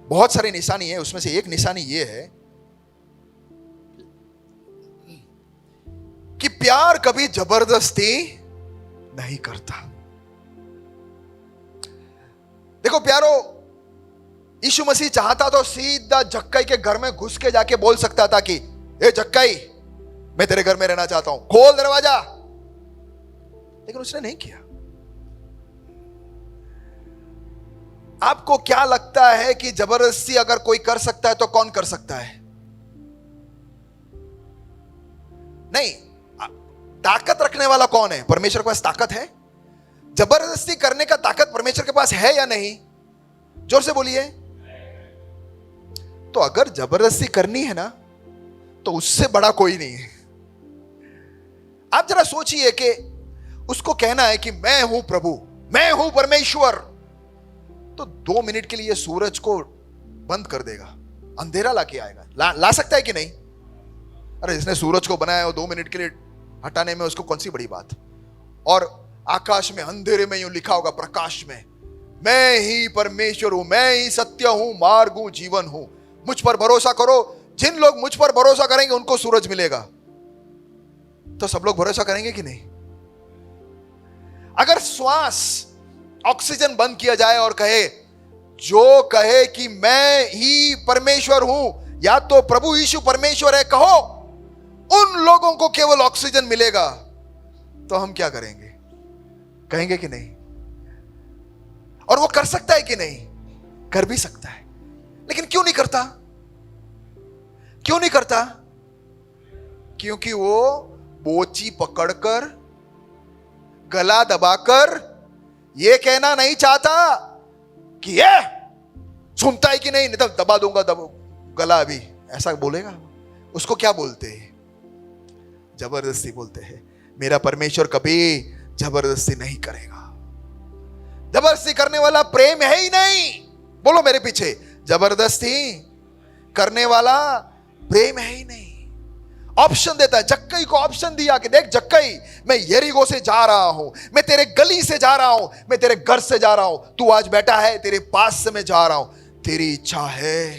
[SPEAKER 1] बहुत सारी निशानी है, उसमें से एक निशानी ये है कि प्यार कभी जबरदस्ती नहीं करता। देखो प्यारो, यीशु मसीह चाहता तो सीधा जक्कई के घर में घुस के जाके बोल सकता था कि ए जक्कई, मैं तेरे घर में रहना चाहता हूं, खोल दरवाजा। लेकिन उसने नहीं किया। आपको क्या लगता है कि जबरदस्ती अगर कोई कर सकता है तो कौन कर सकता है? नहीं, ताकत रखने वाला कौन है? परमेश्वर के पास ताकत है। जबरदस्ती करने का ताकत परमेश्वर के पास है या नहीं? जोर से बोलिए। तो अगर जबरदस्ती करनी है ना, तो उससे बड़ा कोई नहीं है। आप जरा सोचिए कि उसको कहना है कि मैं हूं प्रभु, मैं हूं परमेश्वर, तो 2 मिनट के लिए सूरज को बंद कर देगा, अंधेरा लाके आएगा। ला सकता है कि नहीं? अरे जिसने सूरज को बनाया वो 2 मिनट के लिए हटाने में उसको कौन सी बड़ी बात? और आकाश में अंधेरे में यूं लिखा होगा, प्रकाश में, मैं ही परमेश्वर हूं, मैं ही सत्य हूं, मार्ग हूं, जीवन हूं, मुझ पर भरोसा करो। जिन लोग मुझ पर भरोसा करेंगे उनको सूरज मिलेगा। तो सब लोग भरोसा करेंगे कि नहीं? अगर श्वास, ऑक्सीजन बंद किया जाए और कहे, जो कहे कि मैं ही परमेश्वर हूं या तो प्रभु यीशु परमेश्वर है कहो, उन लोगों को केवल ऑक्सीजन मिलेगा। तो हम क्या करेंगे? कहेंगे कि नहीं? और वो कर सकता है कि नहीं? कर भी सकता है। लेकिन क्यों नहीं करता? क्यों नहीं करता? क्योंकि वो बोची पकड़कर, गला दबाकर ये कहना नहीं चाहता कि ये सुनता है कि नहीं, नहीं तो दबा दूंगा गला अभी, ऐसा बोलेगा। उसको क्या बोलते हैं? जबरदस्ती बोलते हैं। मेरा परमेश्वर कभी जबरदस्ती नहीं करेगा। जबरदस्ती करने वाला प्रेम है ही नहीं। बोलो मेरे पीछे, जबरदस्ती करने वाला प्रेम है ही नहीं। ऑप्शन देता है। जक्कई को ऑप्शन दिया कि देख जक्कई, मैं यरीगो से जा रहा हूं, मैं तेरे गली से जा रहा हूं, मैं तेरे घर से जा रहा हूं, तू आज बैठा है, तेरे पास से मैं जा रहा हूं, तेरी इच्छा है,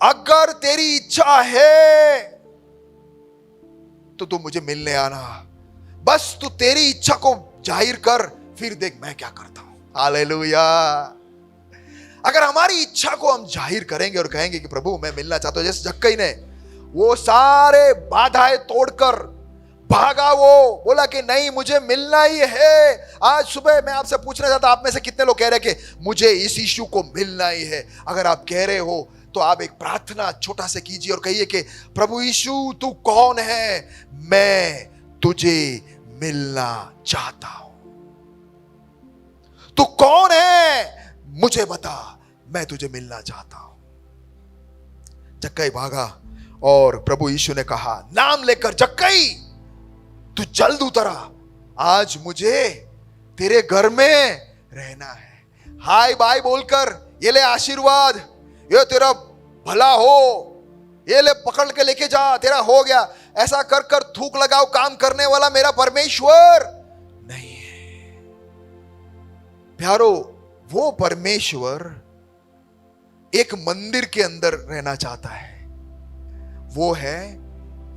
[SPEAKER 1] अगर तेरी इच्छा है तो तू मुझे मिलने आना। बस तू तेरी इच्छा को जाहिर कर, फिर देख मैं क्या करता हूं। हालेलुया। अगर हमारी इच्छा को हम जाहिर करेंगे और कहेंगे कि प्रभु मैं मिलना चाहता हूं, जैसे जक्कई ने वो सारे बाधाएं तोड़कर भागा, वो बोला कि नहीं मुझे मिलना ही है। आज सुबह मैं आपसे पूछना चाहता, आप में से कितने लोग कह रहे हैं कि मुझे इस यीशु को मिलना ही है? अगर आप कह रहे हो तो आप एक प्रार्थना छोटा से कीजिए और कहिए कि प्रभु यीशु तू कौन है? मैं तुझे मिलना चाहता हूं। तू कौन है? मुझे बता, मैं तुझे मिलना चाहता हूं। जक्कई भागा और प्रभु यीशु ने कहा, नाम लेकर, जक्कई तू जल्द उतरा, आज मुझे तेरे घर में रहना है। हाय बाय बोलकर, ये ले आशीर्वाद, ये तेरा भला हो, ये ले पकड़ के लेके जा, तेरा हो गया। ऐसा कर कर थूक लगाओ काम करने वाला मेरा परमेश्वर नहीं है। प्यारो, वो परमेश्वर एक मंदिर के अंदर रहना चाहता है। वो है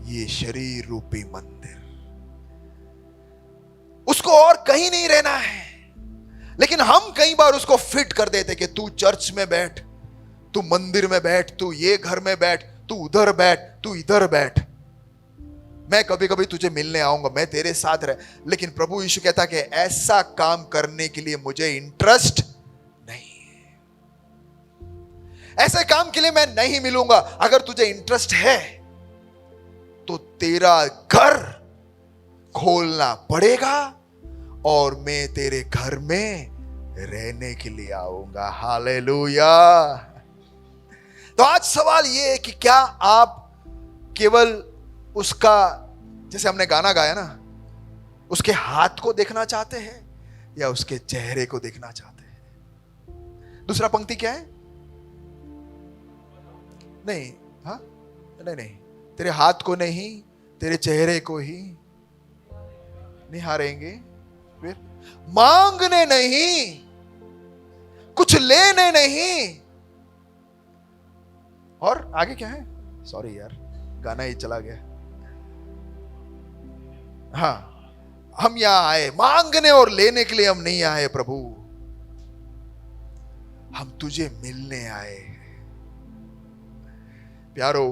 [SPEAKER 1] ये शरीर रूपी मंदिर। उसको और कहीं नहीं रहना है, लेकिन हम कई बार उसको फिट कर देते कि तू चर्च में बैठ, तू मंदिर में बैठ, तू ये घर में बैठ, तू उधर बैठ, तू इधर बैठ, मैं कभी कभी तुझे मिलने आऊंगा, मैं तेरे साथ रह। लेकिन प्रभु यीशु कहता कि ऐसा काम करने के लिए मुझे इंटरेस्ट नहीं है, ऐसे काम के लिए मैं नहीं मिलूंगा। अगर तुझे इंटरेस्ट है तो तेरा घर खोलना पड़ेगा और मैं तेरे घर में रहने के लिए आऊंगा। हालेलुया। तो आज सवाल यह है कि क्या आप केवल उसका, जैसे हमने गाना गाया ना, उसके हाथ को देखना चाहते हैं या उसके चेहरे को देखना चाहते हैं? दूसरा पंक्ति क्या है? नहीं, हाँ, नहीं, तेरे हाथ को नहीं, तेरे चेहरे को ही निहारेंगे। फिर मांगने नहीं, कुछ लेने नहीं। और आगे क्या है? सॉरी यार, गाना ही चला गया। हाँ, हम यहां आए मांगने और लेने के लिए हम नहीं आए प्रभु, हम तुझे मिलने आए। प्यारो,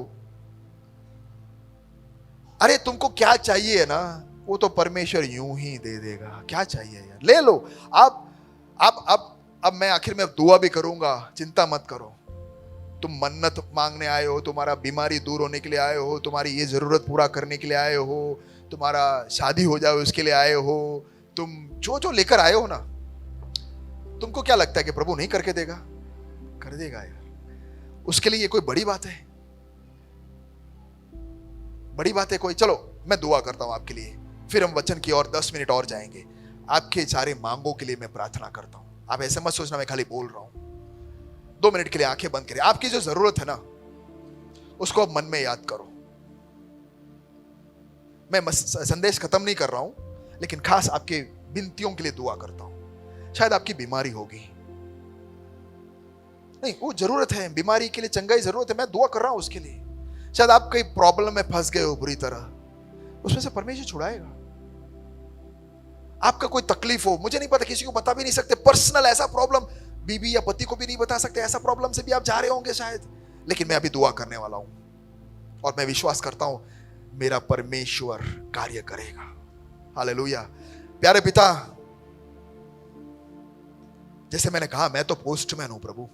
[SPEAKER 1] अरे तुमको क्या चाहिए ना, वो तो परमेश्वर यूं ही दे देगा। क्या चाहिए यार, ले लो। अब मैं आखिर में दुआ भी करूंगा, चिंता मत करो। तुम मन्नत मांगने आए हो, तुम्हारा बीमारी दूर होने के लिए आए हो, तुम्हारी ये जरूरत पूरा करने के लिए आए हो, तुम्हारा शादी हो जाए उसके लिए आए हो, तुम जो जो लेकर आए हो ना, तुमको क्या लगता है कि प्रभु नहीं करके देगा? कर देगा यार। उसके लिए ये कोई बड़ी बात है? बड़ी बात है कोई? चलो मैं दुआ करता हूं आपके लिए, फिर हम वचन की ओर 10 मिनट और जाएंगे। आपके सारे मांगों के लिए मैं प्रार्थना करता हूं। आप ऐसे मत सोचना मैं खाली बोल रहा हूं। 2 मिनट के लिए आंखें बंद करें। आपकी जो जरूरत है ना, उसको अब मन में याद करो। मैं संदेश खत्म नहीं कर रहा हूं, लेकिन खास आपके विनतियों के लिए दुआ करता हूं। शायद आपकी बीमारी होगी, नहीं वो जरूरत है, बीमारी के लिए चंगाई जरूरत है, मैं दुआ कर रहा हूं उसके लिए। शायद आप कई प्रॉब्लम में फंस गए हो बुरी तरह, उसमें से परमेश्वर छुड़ाएगा। आपका कोई तकलीफ हो, मुझे नहीं पता, किसी को बता भी नहीं सकते, पर्सनल ऐसा प्रॉब्लम, बीबी या पति को भी नहीं बता सकते, ऐसा प्रॉब्लम से भी आप जा रहे होंगे शायद, लेकिन मैं अभी दुआ करने वाला हूं और मैं विश्वास करता हूं मेरा परमेश्वर कार्य करेगा। हालेलुया। प्यारे पिता, जैसे मैंने कहा, मैं तो पोस्टमैन हूं प्रभु,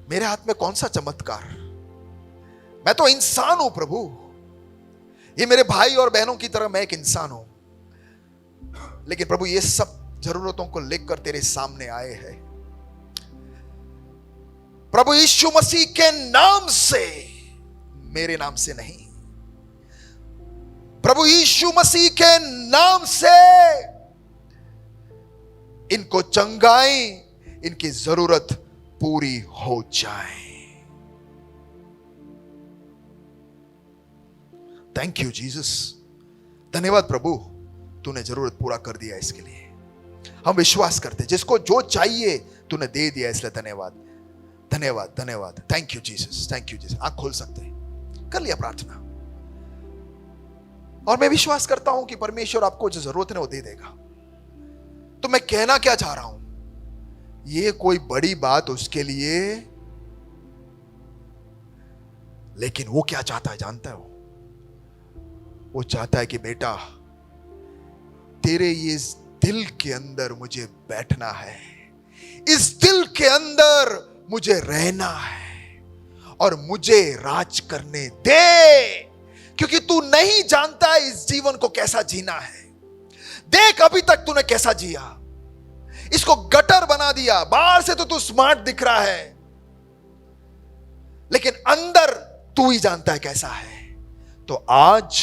[SPEAKER 1] मेरे हाथ में कौन सा चमत्कार, मैं तो इंसान हूं प्रभु। ये मेरे भाई और बहनों की तरह मैं एक इंसान हूं, लेकिन प्रभु ये सब जरूरतों को लेकर तेरे सामने आए हैं। प्रभु यीशु मसीह के नाम से, मेरे नाम से नहीं, प्रभु यीशु मसीह के नाम से इनको चंगाई, इनकी जरूरत पूरी हो जाए। Thank you Jesus. धन्यवाद प्रभु, तूने जरूरत पूरा कर दिया, इसके लिए हम विश्वास करते। जिसको जो चाहिए तूने दे दिया, इसलिए धन्यवाद, धन्यवाद, धन्यवाद। Thank you Jesus, thank you Jesus. आंख खोल सकते हैं, कर लिया प्रार्थना, और मैं विश्वास करता हूं कि परमेश्वर आपको जो जरूरत है वो दे देगा। तो मैं कहना क्या चाह रहा हूं, ये कोई बड़ी बात उसके लिए, लेकिन वो क्या चाहता है जानता है? वो चाहता है कि बेटा, तेरे ये दिल के अंदर मुझे बैठना है, इस दिल के अंदर मुझे रहना है और मुझे राज करने दे, क्योंकि तू नहीं जानता इस जीवन को कैसा जीना है। देख अभी तक तूने कैसा जिया, इसको गटर बना दिया। बाहर से तो तू स्मार्ट दिख रहा है, लेकिन अंदर तू ही जानता है कैसा है। तो आज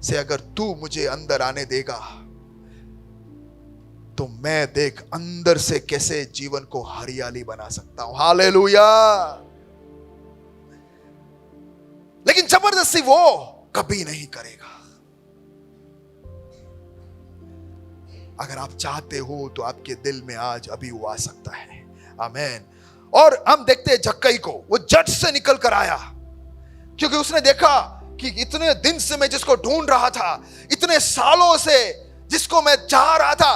[SPEAKER 1] से अगर तू मुझे अंदर आने देगा, तो मैं देख अंदर से कैसे जीवन को हरियाली बना सकता हूं। हालेलुया। लेकिन जबरदस्ती वो कभी नहीं करेगा। अगर आप चाहते हो तो आपके दिल में आज अभी वो आ सकता है। आमीन। और हम देखते हैं जक्कई को, वो जट से निकल कर आया, क्योंकि उसने देखा कि इतने दिन से मैं जिसको ढूंढ रहा था, इतने सालों से जिसको मैं चाह रहा था,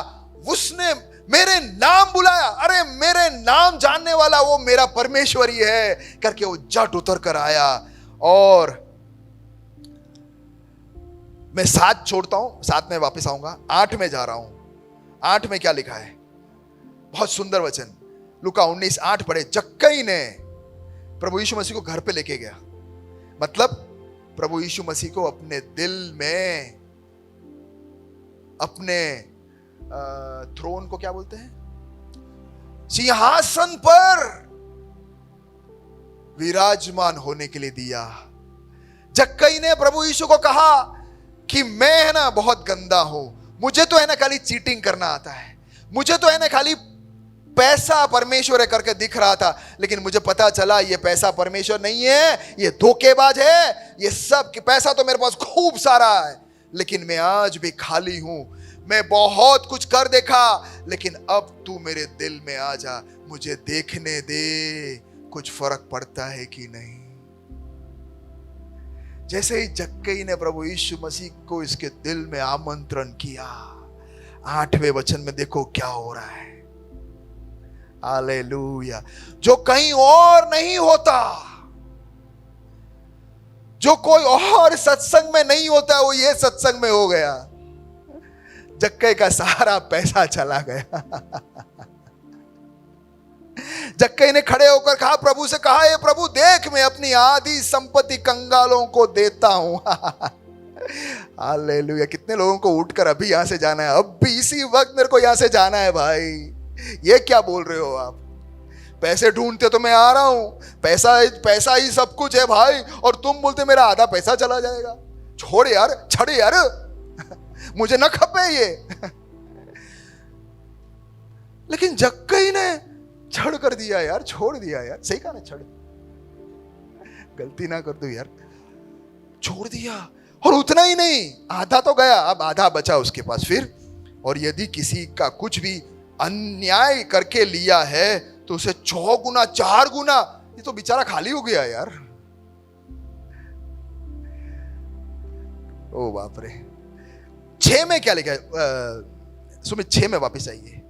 [SPEAKER 1] उसने मेरे नाम बुलाया। अरे मेरे नाम जानने वाला वो मेरा परमेश्वर ही है करके वो जट उतर कर आया। और मैं 7 छोड़ता हूं, 7 में वापस आऊंगा, 8 में जा रहा हूं। 8 में क्या लिखा है? बहुत सुंदर वचन, लूका 19:8 पढ़े। जक्कई ने प्रभु यीशु मसीह को घर पे लेके गया, मतलब प्रभु यीशु मसीह को अपने दिल में, अपने थ्रोन को क्या बोलते हैं, सिंहासन पर विराजमान होने के लिए दिया। जक्कई ने प्रभु यीशु को कहा कि मैं है ना बहुत गंदा हूं, मुझे तो है ना खाली चीटिंग करना आता है, मुझे तो है ना खाली पैसा परमेश्वर है करके दिख रहा था, लेकिन मुझे पता चला ये पैसा परमेश्वर नहीं है, ये धोखेबाज है। ये सब कि पैसा तो मेरे पास खूब सारा है, लेकिन मैं आज भी खाली हूं। मैं बहुत कुछ कर देखा, लेकिन अब तू मेरे दिल में आ जा, मुझे देखने दे कुछ फर्क पड़ता है कि नहीं। जैसे ही जक्कई ने प्रभु यीशु मसीह को इसके दिल में आमंत्रण किया, 8वें वचन में देखो क्या हो रहा है। हालेलुया। जो कहीं और नहीं होता, जो कोई और सत्संग में नहीं होता, वो ये सत्संग में हो गया। जक्कई का सारा पैसा चला गया। जक्कई ने खड़े होकर कहा, प्रभु से कहा, ये प्रभु देख मैं अपनी आधी संपत्ति कंगालों को देता हूं। हालेलुया। कितने लोगों को उठकर अभी यहां से जाना है, अब भी इसी वक्त मेरे को यहां से जाना है। भाई ये क्या बोल रहे हो आप? पैसे ढूंढते तो मैं आ रहा हूं, पैसा ही सब कुछ है भाई, और तुम बोलते मेरा आधा पैसा चला जाएगा। छोड़ यार, छड़ यार, मुझे न खपे ये। लेकिन जक्कई ने छड़ कर दिया यार, छोड़ दिया यार। सही कहा ना, छड़, गलती ना कर दो यार, छोड़ दिया। और उतना ही नहीं, आधा तो गया, अब आधा बचा उसके पास। फिर, और यदि किसी का कुछ भी अन्याय करके लिया है तो उसे 6 गुना 4 गुना। ये तो बेचारा खाली हो गया यार। ओ बाप रे। 6 में क्या लिखा है? सुमित 6 में वापस आइए।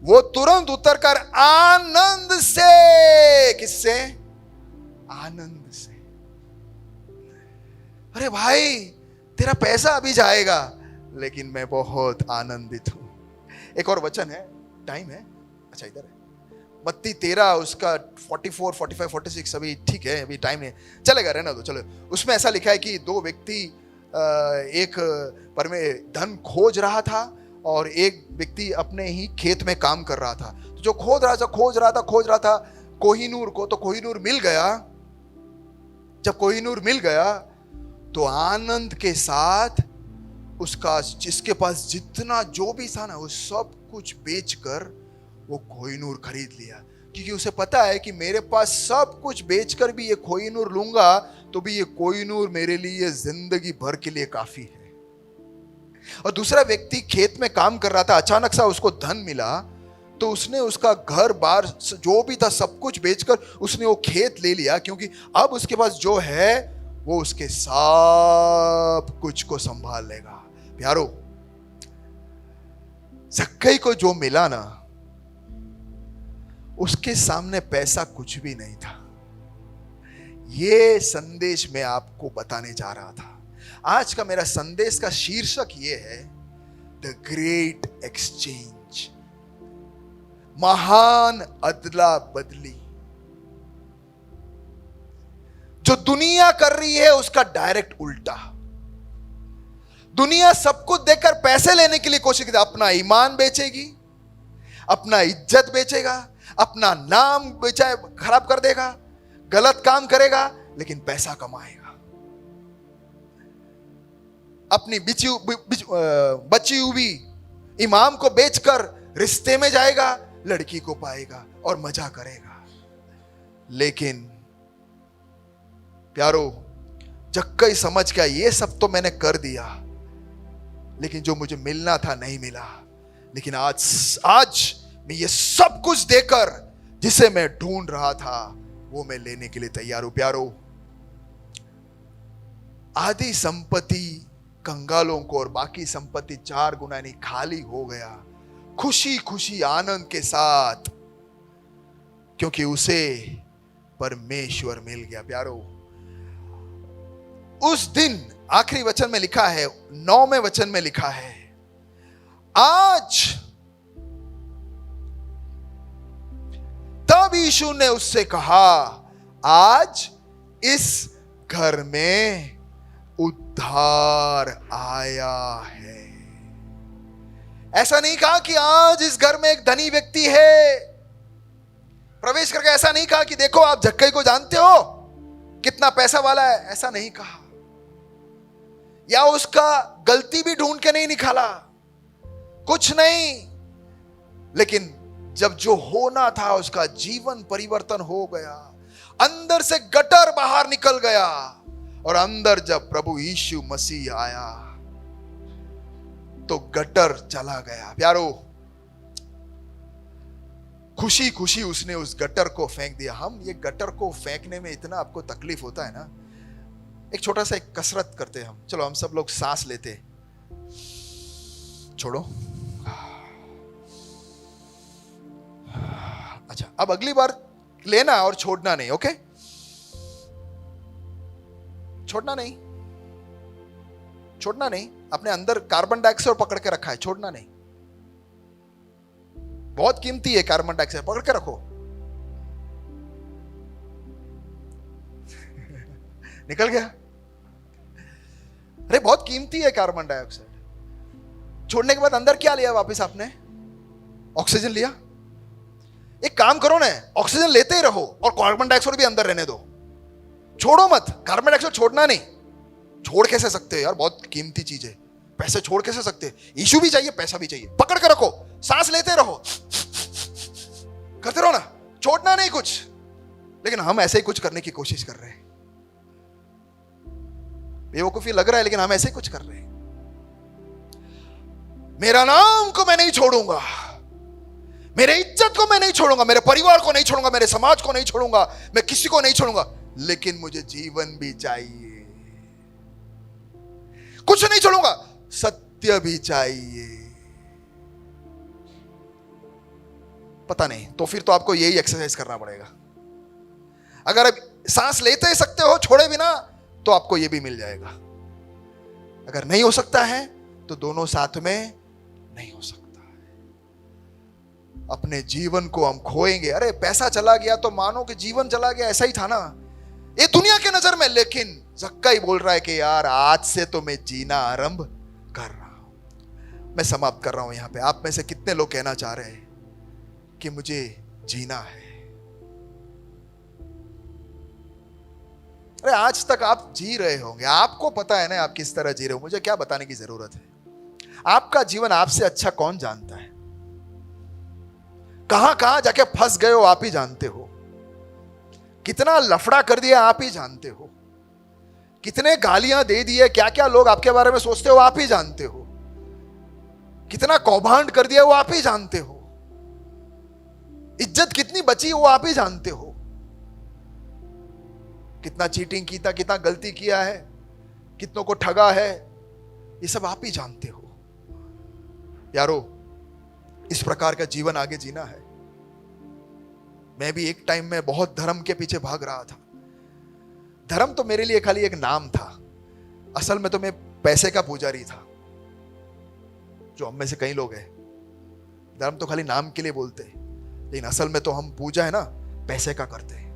[SPEAKER 1] वो तुरंत उतरकर आनंद से, किससे? आनंद से। अरे भाई तेरा पैसा अभी जाएगा, लेकिन मैं बहुत आनंदित हूं। एक और वचन है, टाइम है, अच्छा इधर है, मत्ती 13 उसका 44, 45, 46, अभी ठीक है, अभी टाइम नहीं चलेगा, रहना दो, चलो। उसमें ऐसा लिखा है कि 2 व्यक्ति एक पर में धन खोज रहा था और एक व्यक्ति अपने ही खेत में काम कर रहा था। तो जो खोज रहा था कोहिनूर को, तो कोहिनूर मिल गया। जब कोहिनूर मिल गया तो आनंद के साथ उसका, जिसके पास जितना जो भी था ना, वो सब कुछ बेचकर वो कोहिनूर खरीद लिया। क्योंकि उसे पता है कि मेरे पास सब कुछ बेचकर भी ये कोहिनूर लूंगा तो भी ये कोहिनूर मेरे लिए जिंदगी भर के लिए काफी है। और दूसरा व्यक्ति खेत में काम कर रहा था, अचानक सा उसको धन मिला, तो उसने उसका घर बार जो भी था सब कुछ बेचकर उसने वो खेत ले लिया, क्योंकि अब उसके पास जो है वो उसके सब कुछ को संभाल लेगा। प्यारो, जक्कई को जो मिला ना, उसके सामने पैसा कुछ भी नहीं था। ये संदेश मैं आपको बताने जा रहा था। आज का मेरा संदेश का शीर्षक ये है, द ग्रेट एक्सचेंज, महान अदला बदली। जो दुनिया कर रही है उसका डायरेक्ट उल्टा। दुनिया सब कुछ देकर पैसे लेने के लिए कोशिश करती है। अपना ईमान बेचेगी, अपना इज्जत बेचेगा, अपना नाम बेचा खराब कर देगा, गलत काम करेगा, लेकिन पैसा कमाएगा। अपनी बची हुई इमाम को बेचकर रिश्ते में जाएगा, लड़की को पाएगा और मजा करेगा। लेकिन प्यारो, जक्कई समझ गया ये सब तो मैंने कर दिया, लेकिन जो मुझे मिलना था नहीं मिला। लेकिन आज मैं ये सब कुछ देकर जिसे मैं ढूंढ रहा था वो मैं लेने के लिए तैयार हूं। प्यारो, आधी संपत्ति कंगालों को और बाकी संपत्ति 4 गुना यानी खाली हो गया, खुशी खुशी आनंद के साथ, क्योंकि उसे परमेश्वर मिल गया। प्यारो, उस दिन आखिरी वचन में लिखा है, 9वें वचन में लिखा है, आज तब यीशु ने उससे कहा, आज इस घर में उद्धार आया है। ऐसा नहीं कहा कि आज इस घर में एक धनी व्यक्ति है प्रवेश करके, ऐसा नहीं कहा कि देखो आप जक्कई को जानते हो कितना पैसा वाला है, ऐसा नहीं कहा, या उसका गलती भी ढूंढ के नहीं निकाला, कुछ नहीं, लेकिन जब जो होना था उसका जीवन परिवर्तन हो गया, अंदर से गटर बाहर निकल गया, और अंदर जब प्रभु यीशु मसीह आया तो गटर चला गया। प्यारो, खुशी खुशी उसने उस गटर को फेंक दिया। हम ये गटर को फेंकने में इतना आपको तकलीफ होता है ना, एक छोटा सा एक कसरत करते हैं हम। चलो हम सब लोग सांस लेते, छोड़ो, अच्छा अब अगली बार लेना और छोड़ना नहीं, ओके? छोड़ना नहीं, छोड़ना नहीं। अपने अंदर कार्बन डाइऑक्साइड पकड़ के रखा है, छोड़ना नहीं। बहुत कीमती है कार्बन डाइऑक्साइड, पकड़ के रखो। निकल गया? अरे बहुत कीमती है कार्बन डाइऑक्साइड। छोड़ने के बाद अंदर क्या लिया वापस आपने? ऑक्सीजन लिया। एक काम करो ना, ऑक्सीजन लेते ही रहो और कार्बन डाइऑक्साइड भी अंदर रहने दो, छोड़ो मत। कार्बन डाइऑक्साइड छोड़ना नहीं। छोड़ कैसे सकते हैं यार, बहुत कीमती चीज है। पैसे छोड़ कैसे सकते? इशू भी चाहिए, पैसा भी चाहिए। पकड़ के रखो, सांस लेते रहो, करते रहो ना, छोड़ना नहीं कुछ। लेकिन हम ऐसे ही कुछ करने की कोशिश कर रहे हैं। बेवकूफी लग रहा है, लेकिन हम ऐसे ही कुछ कर रहे हैं। मेरा नाम को मैं नहीं छोड़ूंगा, मेरे इज्जत को मैं नहीं छोड़ूंगा, मेरे परिवार को नहीं छोड़ूंगा, मेरे समाज को नहीं छोड़ूंगा, मैं किसी को नहीं छोड़ूंगा, लेकिन मुझे जीवन भी चाहिए। कुछ नहीं छोड़ूंगा, सत्य भी चाहिए। पता नहीं, तो फिर तो आपको यही एक्सरसाइज करना पड़ेगा। अगर आप सांस लेते ही सकते हो छोड़े बिना, तो आपको यह भी मिल जाएगा। अगर नहीं हो सकता है तो दोनों साथ में नहीं हो सकता है। अपने जीवन को हम खोएंगे। अरे पैसा चला गया तो मानो कि जीवन चला गया, ऐसा ही था ना ये दुनिया के नजर में। लेकिन जक्कई बोल रहा है कि यार आज से तो मैं जीना आरंभ कर रहा हूं। मैं समाप्त कर रहा हूं यहां पे। आप में से कितने लोग कहना चाह रहे हैं कि मुझे जीना है? अरे आज तक आप जी रहे होंगे, आपको पता है ना आप किस तरह जी रहे हो। मुझे क्या बताने की जरूरत है? आपका जीवन आपसे अच्छा कौन जानता है? कहां कहां जाके फंस गए हो आप ही जानते हो। कितना लफड़ा कर दिया आप ही जानते हो। कितने गालियां दे दिए, क्या क्या लोग आपके बारे में सोचते हो आप ही जानते हो। कितना कौभांड कर दिया वो आप ही जानते हो। इज्जत कितनी बची वो आप ही जानते हो। कितना चीटिंग की था, कितना गलती किया है, कितनों को ठगा है, ये सब आप ही जानते हो। यारो, इस प्रकार का जीवन आगे जीना है। मैं भी एक टाइम में बहुत धर्म के पीछे भाग रहा था। धर्म तो मेरे लिए खाली एक नाम था। असल में तो मैं पैसे का पुजारी था, जो हम में से कई लोग हैं। धर्म तो खाली नाम के लिए बोलते हैं, लेकिन असल में तो हम पूजा है ना पैसे का करते हैं,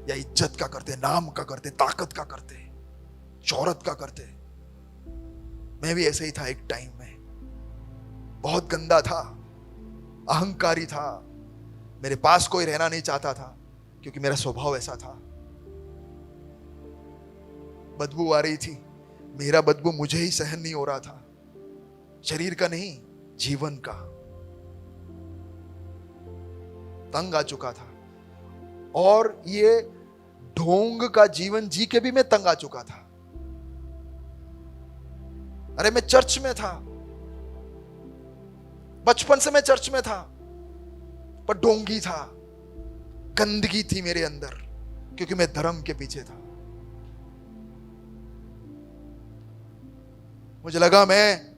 [SPEAKER 1] या इज्जत का करते हैं, नाम का करते हैं, ताकत का करते हैं, शोहरत का करते हैं। मैं भी ऐसे ही था एक टाइम में। बहुत गंदा था, अहंकारी था, मेरे पास कोई रहना नहीं चाहता था क्योंकि मेरा स्वभाव ऐसा था। बदबू आ रही थी, मेरा बदबू मुझे ही सहन नहीं हो रहा था, शरीर का नहीं जीवन का। तंग आ चुका था, और ये ढोंग का जीवन जी के भी मैं तंग आ चुका था। अरे मैं चर्च में था, बचपन से मैं चर्च में था, पर ढोंगी था, गंदगी थी मेरे अंदर, क्योंकि मैं धर्म के पीछे था। मुझे लगा मैं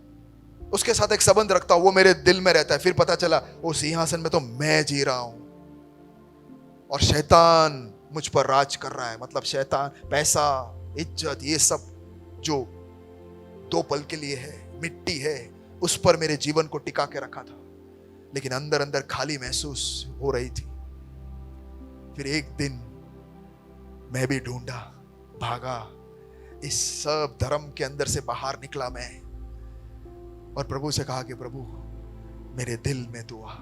[SPEAKER 1] उसके साथ एक संबंध रखता हूं, वो मेरे दिल में रहता है। फिर पता चला वो सिंहासन में तो मैं जी रहा हूं और शैतान मुझ पर राज कर रहा है। मतलब शैतान पैसा, इज्जत, ये सब जो 2 पल के लिए है, मिट्टी है, उस पर मेरे जीवन को टिका के रखा था। लेकिन अंदर अंदर खाली महसूस हो रही थी। फिर एक दिन मैं भी ढूंढा, भागा, इस सब धर्म के अंदर से बाहर निकला मैं, और प्रभु से कहा कि प्रभु मेरे दिल में तू आ।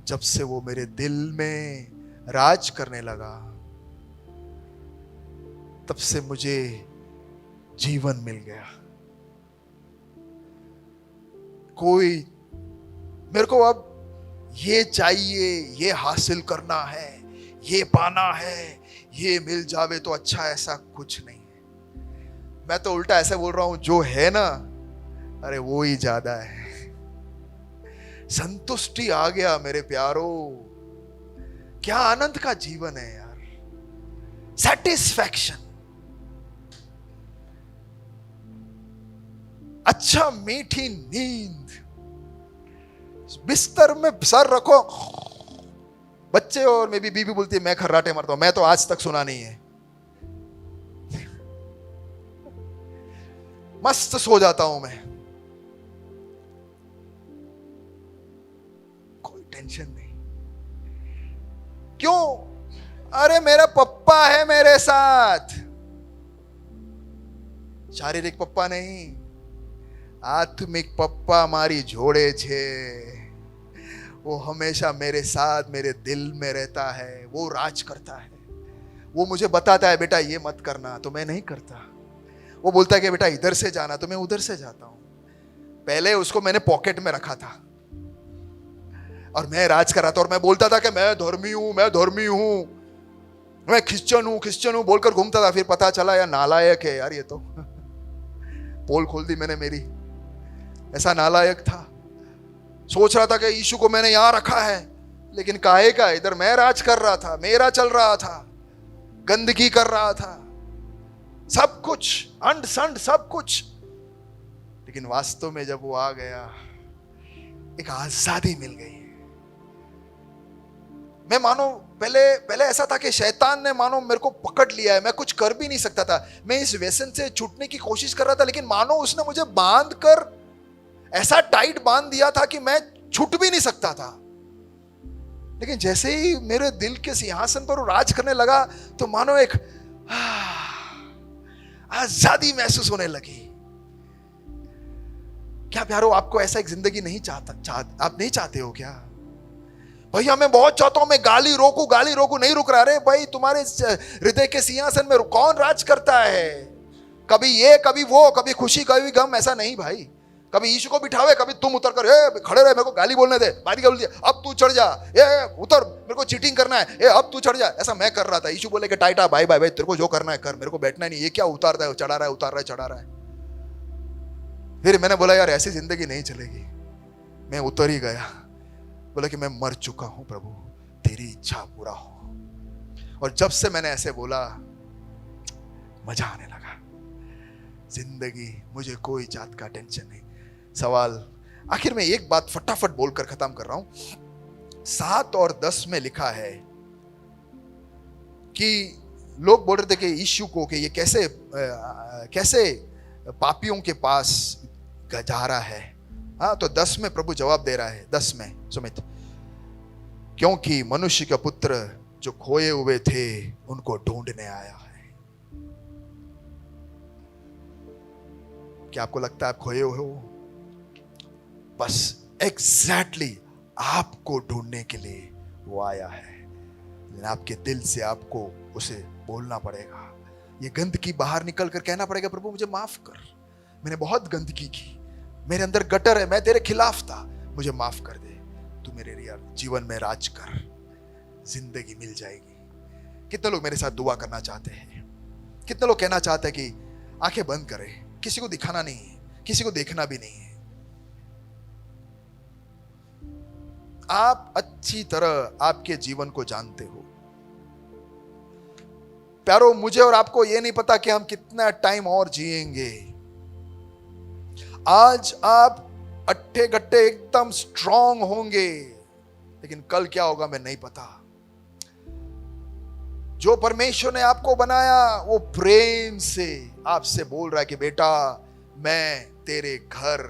[SPEAKER 1] जब से वो मेरे दिल में राज करने लगा, तब से मुझे जीवन मिल गया। कोई मेरे को अब ये चाहिए, ये हासिल करना है, ये पाना है, ये मिल जावे तो अच्छा, ऐसा कुछ नहीं है। मैं तो उल्टा ऐसे बोल रहा हूं, जो है ना, अरे वो ही ज्यादा है। संतुष्टि आ गया मेरे प्यारो। क्या आनंद का जीवन है यार, सेटिस्फैक्शन। अच्छा मीठी नींद, बिस्तर में सर रखो। बच्चे और मेरी बीबी बोलती है मैं खर्राटे मारता हूं, मैं तो आज तक सुना नहीं है। मस्त सो जाता हूं मैं, कोई टेंशन नहीं। क्यों? अरे मेरा पप्पा है मेरे साथ। शारीरिक पप्पा नहीं, आत्मिक पप्पा मारी जोड़े छे। वो हमेशा मेरे साथ, मेरे दिल में रहता है, वो राज करता है। वो मुझे बताता है बेटा ये मत करना, तो मैं नहीं करता। वो बोलता है कि बेटा इधर से जाना, तो मैं उधर से जाता हूं। पहले उसको मैंने पॉकेट में रखा था और मैं राज कर रहा था, और मैं बोलता था कि मैं धर्मी हूं, मैं धर्मी हूं, मैं क्रिश्चियन हूं, क्रिश्चियन हूं बोलकर घूमता था। फिर पता चला यार नालायक है यार ये तो। पोल खोल दी मैंने मेरी, ऐसा नालायक था। सोच रहा था कि यीशु को मैंने यहां रखा है, लेकिन काहे का, इधर मैं राज कर रहा था, मेरा चल रहा था, गंदगी कर रहा था, सब कुछ अंड संड सब कुछ। लेकिन वास्तव में जब वो आ गया, एक आजादी मिल गई। मैं मानो पहले ऐसा था कि शैतान ने मानो मेरे को पकड़ लिया है, मैं कुछ कर भी नहीं सकता था। मैं इस व्यसन से छूटने की कोशिश कर रहा था, लेकिन मानो उसने मुझे बांध कर ऐसा टाइट बांध दिया था कि मैं छूट भी नहीं सकता था। लेकिन जैसे ही मेरे दिल के सिंहासन पर वो राज करने लगा, तो मानो एक आजादी महसूस होने लगी। क्या प्यारो, आपको ऐसा एक जिंदगी नहीं आप नहीं चाहते हो क्या? भैया मैं बहुत चाहता हूं, मैं गाली रोकू, नहीं रुक रहा। रे भाई, तुम्हारे हृदय के सिंहासन में कौन राज करता है? कभी ये, कभी वो, कभी खुशी, कभी गम, ऐसा नहीं भाई। कभी यीशु को बिठावे, कभी तुम उतर कर खड़े रहे, मेरे को गाली बोलने दे, बारी बोल दिया, अब तू चढ़ जा, उतर, मेरे को चीटिंग करना है, अब तू चढ़ जा। ऐसा मैं कर रहा था। यीशु बोले कि टाइटा भाई तेरे को जो करना है कर, मेरे को बैठना नहीं। ये क्या उतारता है, चढ़ा रहा है, उतार रहा है, चढ़ा रहा है। फिर मैंने बोला यार ऐसी जिंदगी नहीं चलेगी। मैं उतर ही गया, बोला कि मैं मर चुका हूं प्रभु, तेरी इच्छा पूरा हो। और जब से मैंने ऐसे बोला, मजा आने लगा जिंदगी। मुझे कोई जात का टेंशन नहीं। सवाल आखिर में एक बात फटाफट बोलकर खत्म कर रहा हूं। 7 और 10 में लिखा है कि लोग बोल रहे थे कि यीशु को कि ये कैसे पापियों के पास जा रहा है। हाँ, तो 10 में प्रभु जवाब दे रहा है। 10 में सुमित, क्योंकि मनुष्य का पुत्र जो खोए हुए थे उनको ढूंढने आया है। क्या आपको लगता है आप खोए हुए हो? बस एग्जैक्टली आपको ढूंढने के लिए वो आया है। लेकिन आपके दिल से आपको उसे बोलना पड़ेगा। ये गंदगी बाहर निकल कर कहना पड़ेगा, प्रभु मुझे माफ कर, मैंने बहुत गंदगी की, मेरे अंदर गटर है, मैं तेरे खिलाफ था, मुझे माफ कर दे, तू मेरे जीवन में राज कर, जिंदगी मिल जाएगी। कितने लोग मेरे साथ दुआ करना चाहते हैं? कितने लोग कहना चाहते हैं कि आंखें बंद करें, किसी को दिखाना नहीं है, किसी को देखना भी नहीं है। आप अच्छी तरह आपके जीवन को जानते हो प्यारो। मुझे और आपको ये नहीं पता कि हम कितना टाइम और जिएंगे। आज आप अट्ठे गट्टे एकदम स्ट्रांग होंगे, लेकिन कल क्या होगा मैं नहीं पता। जो परमेश्वर ने आपको बनाया वो प्रेम से आपसे बोल रहा है कि बेटा मैं तेरे घर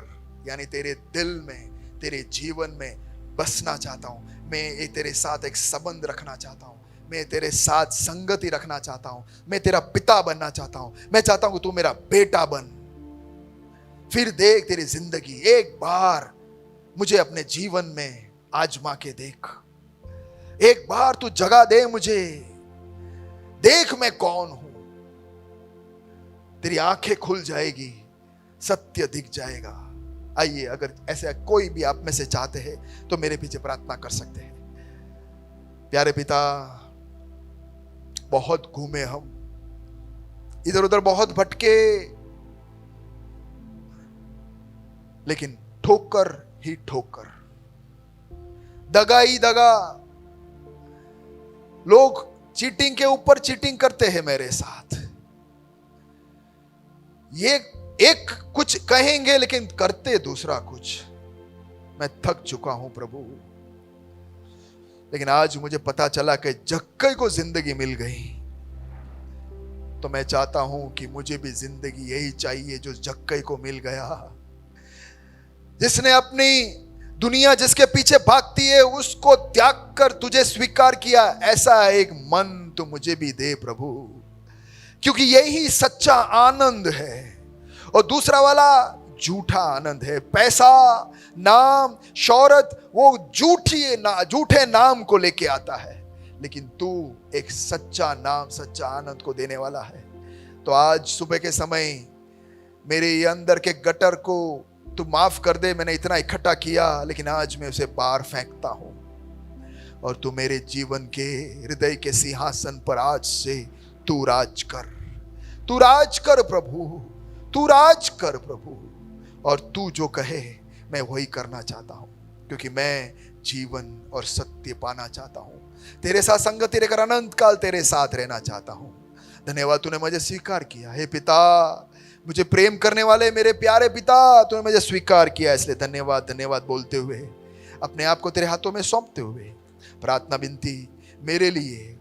[SPEAKER 1] यानी तेरे दिल में, तेरे जीवन में बसना चाहता हूं। मैं तेरे साथ एक संबंध रखना चाहता हूं। मैं तेरे साथ संगति रखना चाहता हूं। मैं तेरा पिता बनना चाहता हूं। मैं चाहता हूं कि तू मेरा बेटा बन। फिर देख तेरी जिंदगी, एक बार मुझे अपने जीवन में आजमा के देख। एक बार तू जगह दे मुझे, देख मैं कौन हूं। तेरी आंखें खुल जाएगी, सत्य दिख जाएगा। आइए, अगर ऐसा कोई भी आप में से चाहते हैं तो मेरे पीछे प्रार्थना कर सकते हैं। प्यारे पिता, बहुत घूमे हम, इधर उधर बहुत भटके, लेकिन ठोकर ही ठोकर, दगा ही दगा। लोग चीटिंग के ऊपर चीटिंग करते हैं मेरे साथ। ये एक कुछ कहेंगे लेकिन करते दूसरा कुछ। मैं थक चुका हूं प्रभु, लेकिन आज मुझे पता चला कि जक्कई को जिंदगी मिल गई। तो मैं चाहता हूं कि मुझे भी जिंदगी यही चाहिए जो जक्कई को मिल गया, जिसने अपनी दुनिया जिसके पीछे भागती है उसको त्याग कर तुझे स्वीकार किया। ऐसा एक मन तो मुझे भी दे प्रभु, क्योंकि यही सच्चा आनंद है। और दूसरा वाला झूठा आनंद है। पैसा, नाम, शौहरत, वो झूठे नाम को लेके आता है, लेकिन तू एक सच्चा नाम, सच्चा आनंद को देने वाला है। तो आज सुबह के समय मेरे ये अंदर के गटर को तू माफ कर दे। मैंने इतना इकट्ठा किया, लेकिन आज मैं उसे बाहर फेंकता हूं। और तू मेरे जीवन के हृदय के सिंहासन पर आज से तू राज कर। तू राज कर प्रभु, तू राज कर प्रभु। और तू जो कहे मैं वही करना चाहता हूं, क्योंकि मैं जीवन और सत्य पाना चाहता हूं। तेरे साथ संगति रहकर अनंत काल तेरे साथ रहना चाहता हूं। धन्यवाद, तूने मुझे स्वीकार किया। हे पिता, मुझे प्रेम करने वाले मेरे प्यारे पिता, तूने मुझे स्वीकार किया, इसलिए धन्यवाद। धन्यवाद बोलते हुए, अपने आप को तेरे हाथों में सौंपते हुए, प्रार्थना विनती मेरे लिए,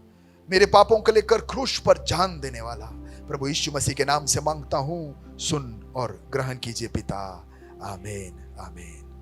[SPEAKER 1] मेरे पापों को लेकर क्रूस पर जान देने वाला प्रभु यीशु मसीह के नाम से मांगता हूं। सुन और ग्रहण कीजिए पिता। आमीन, आमीन।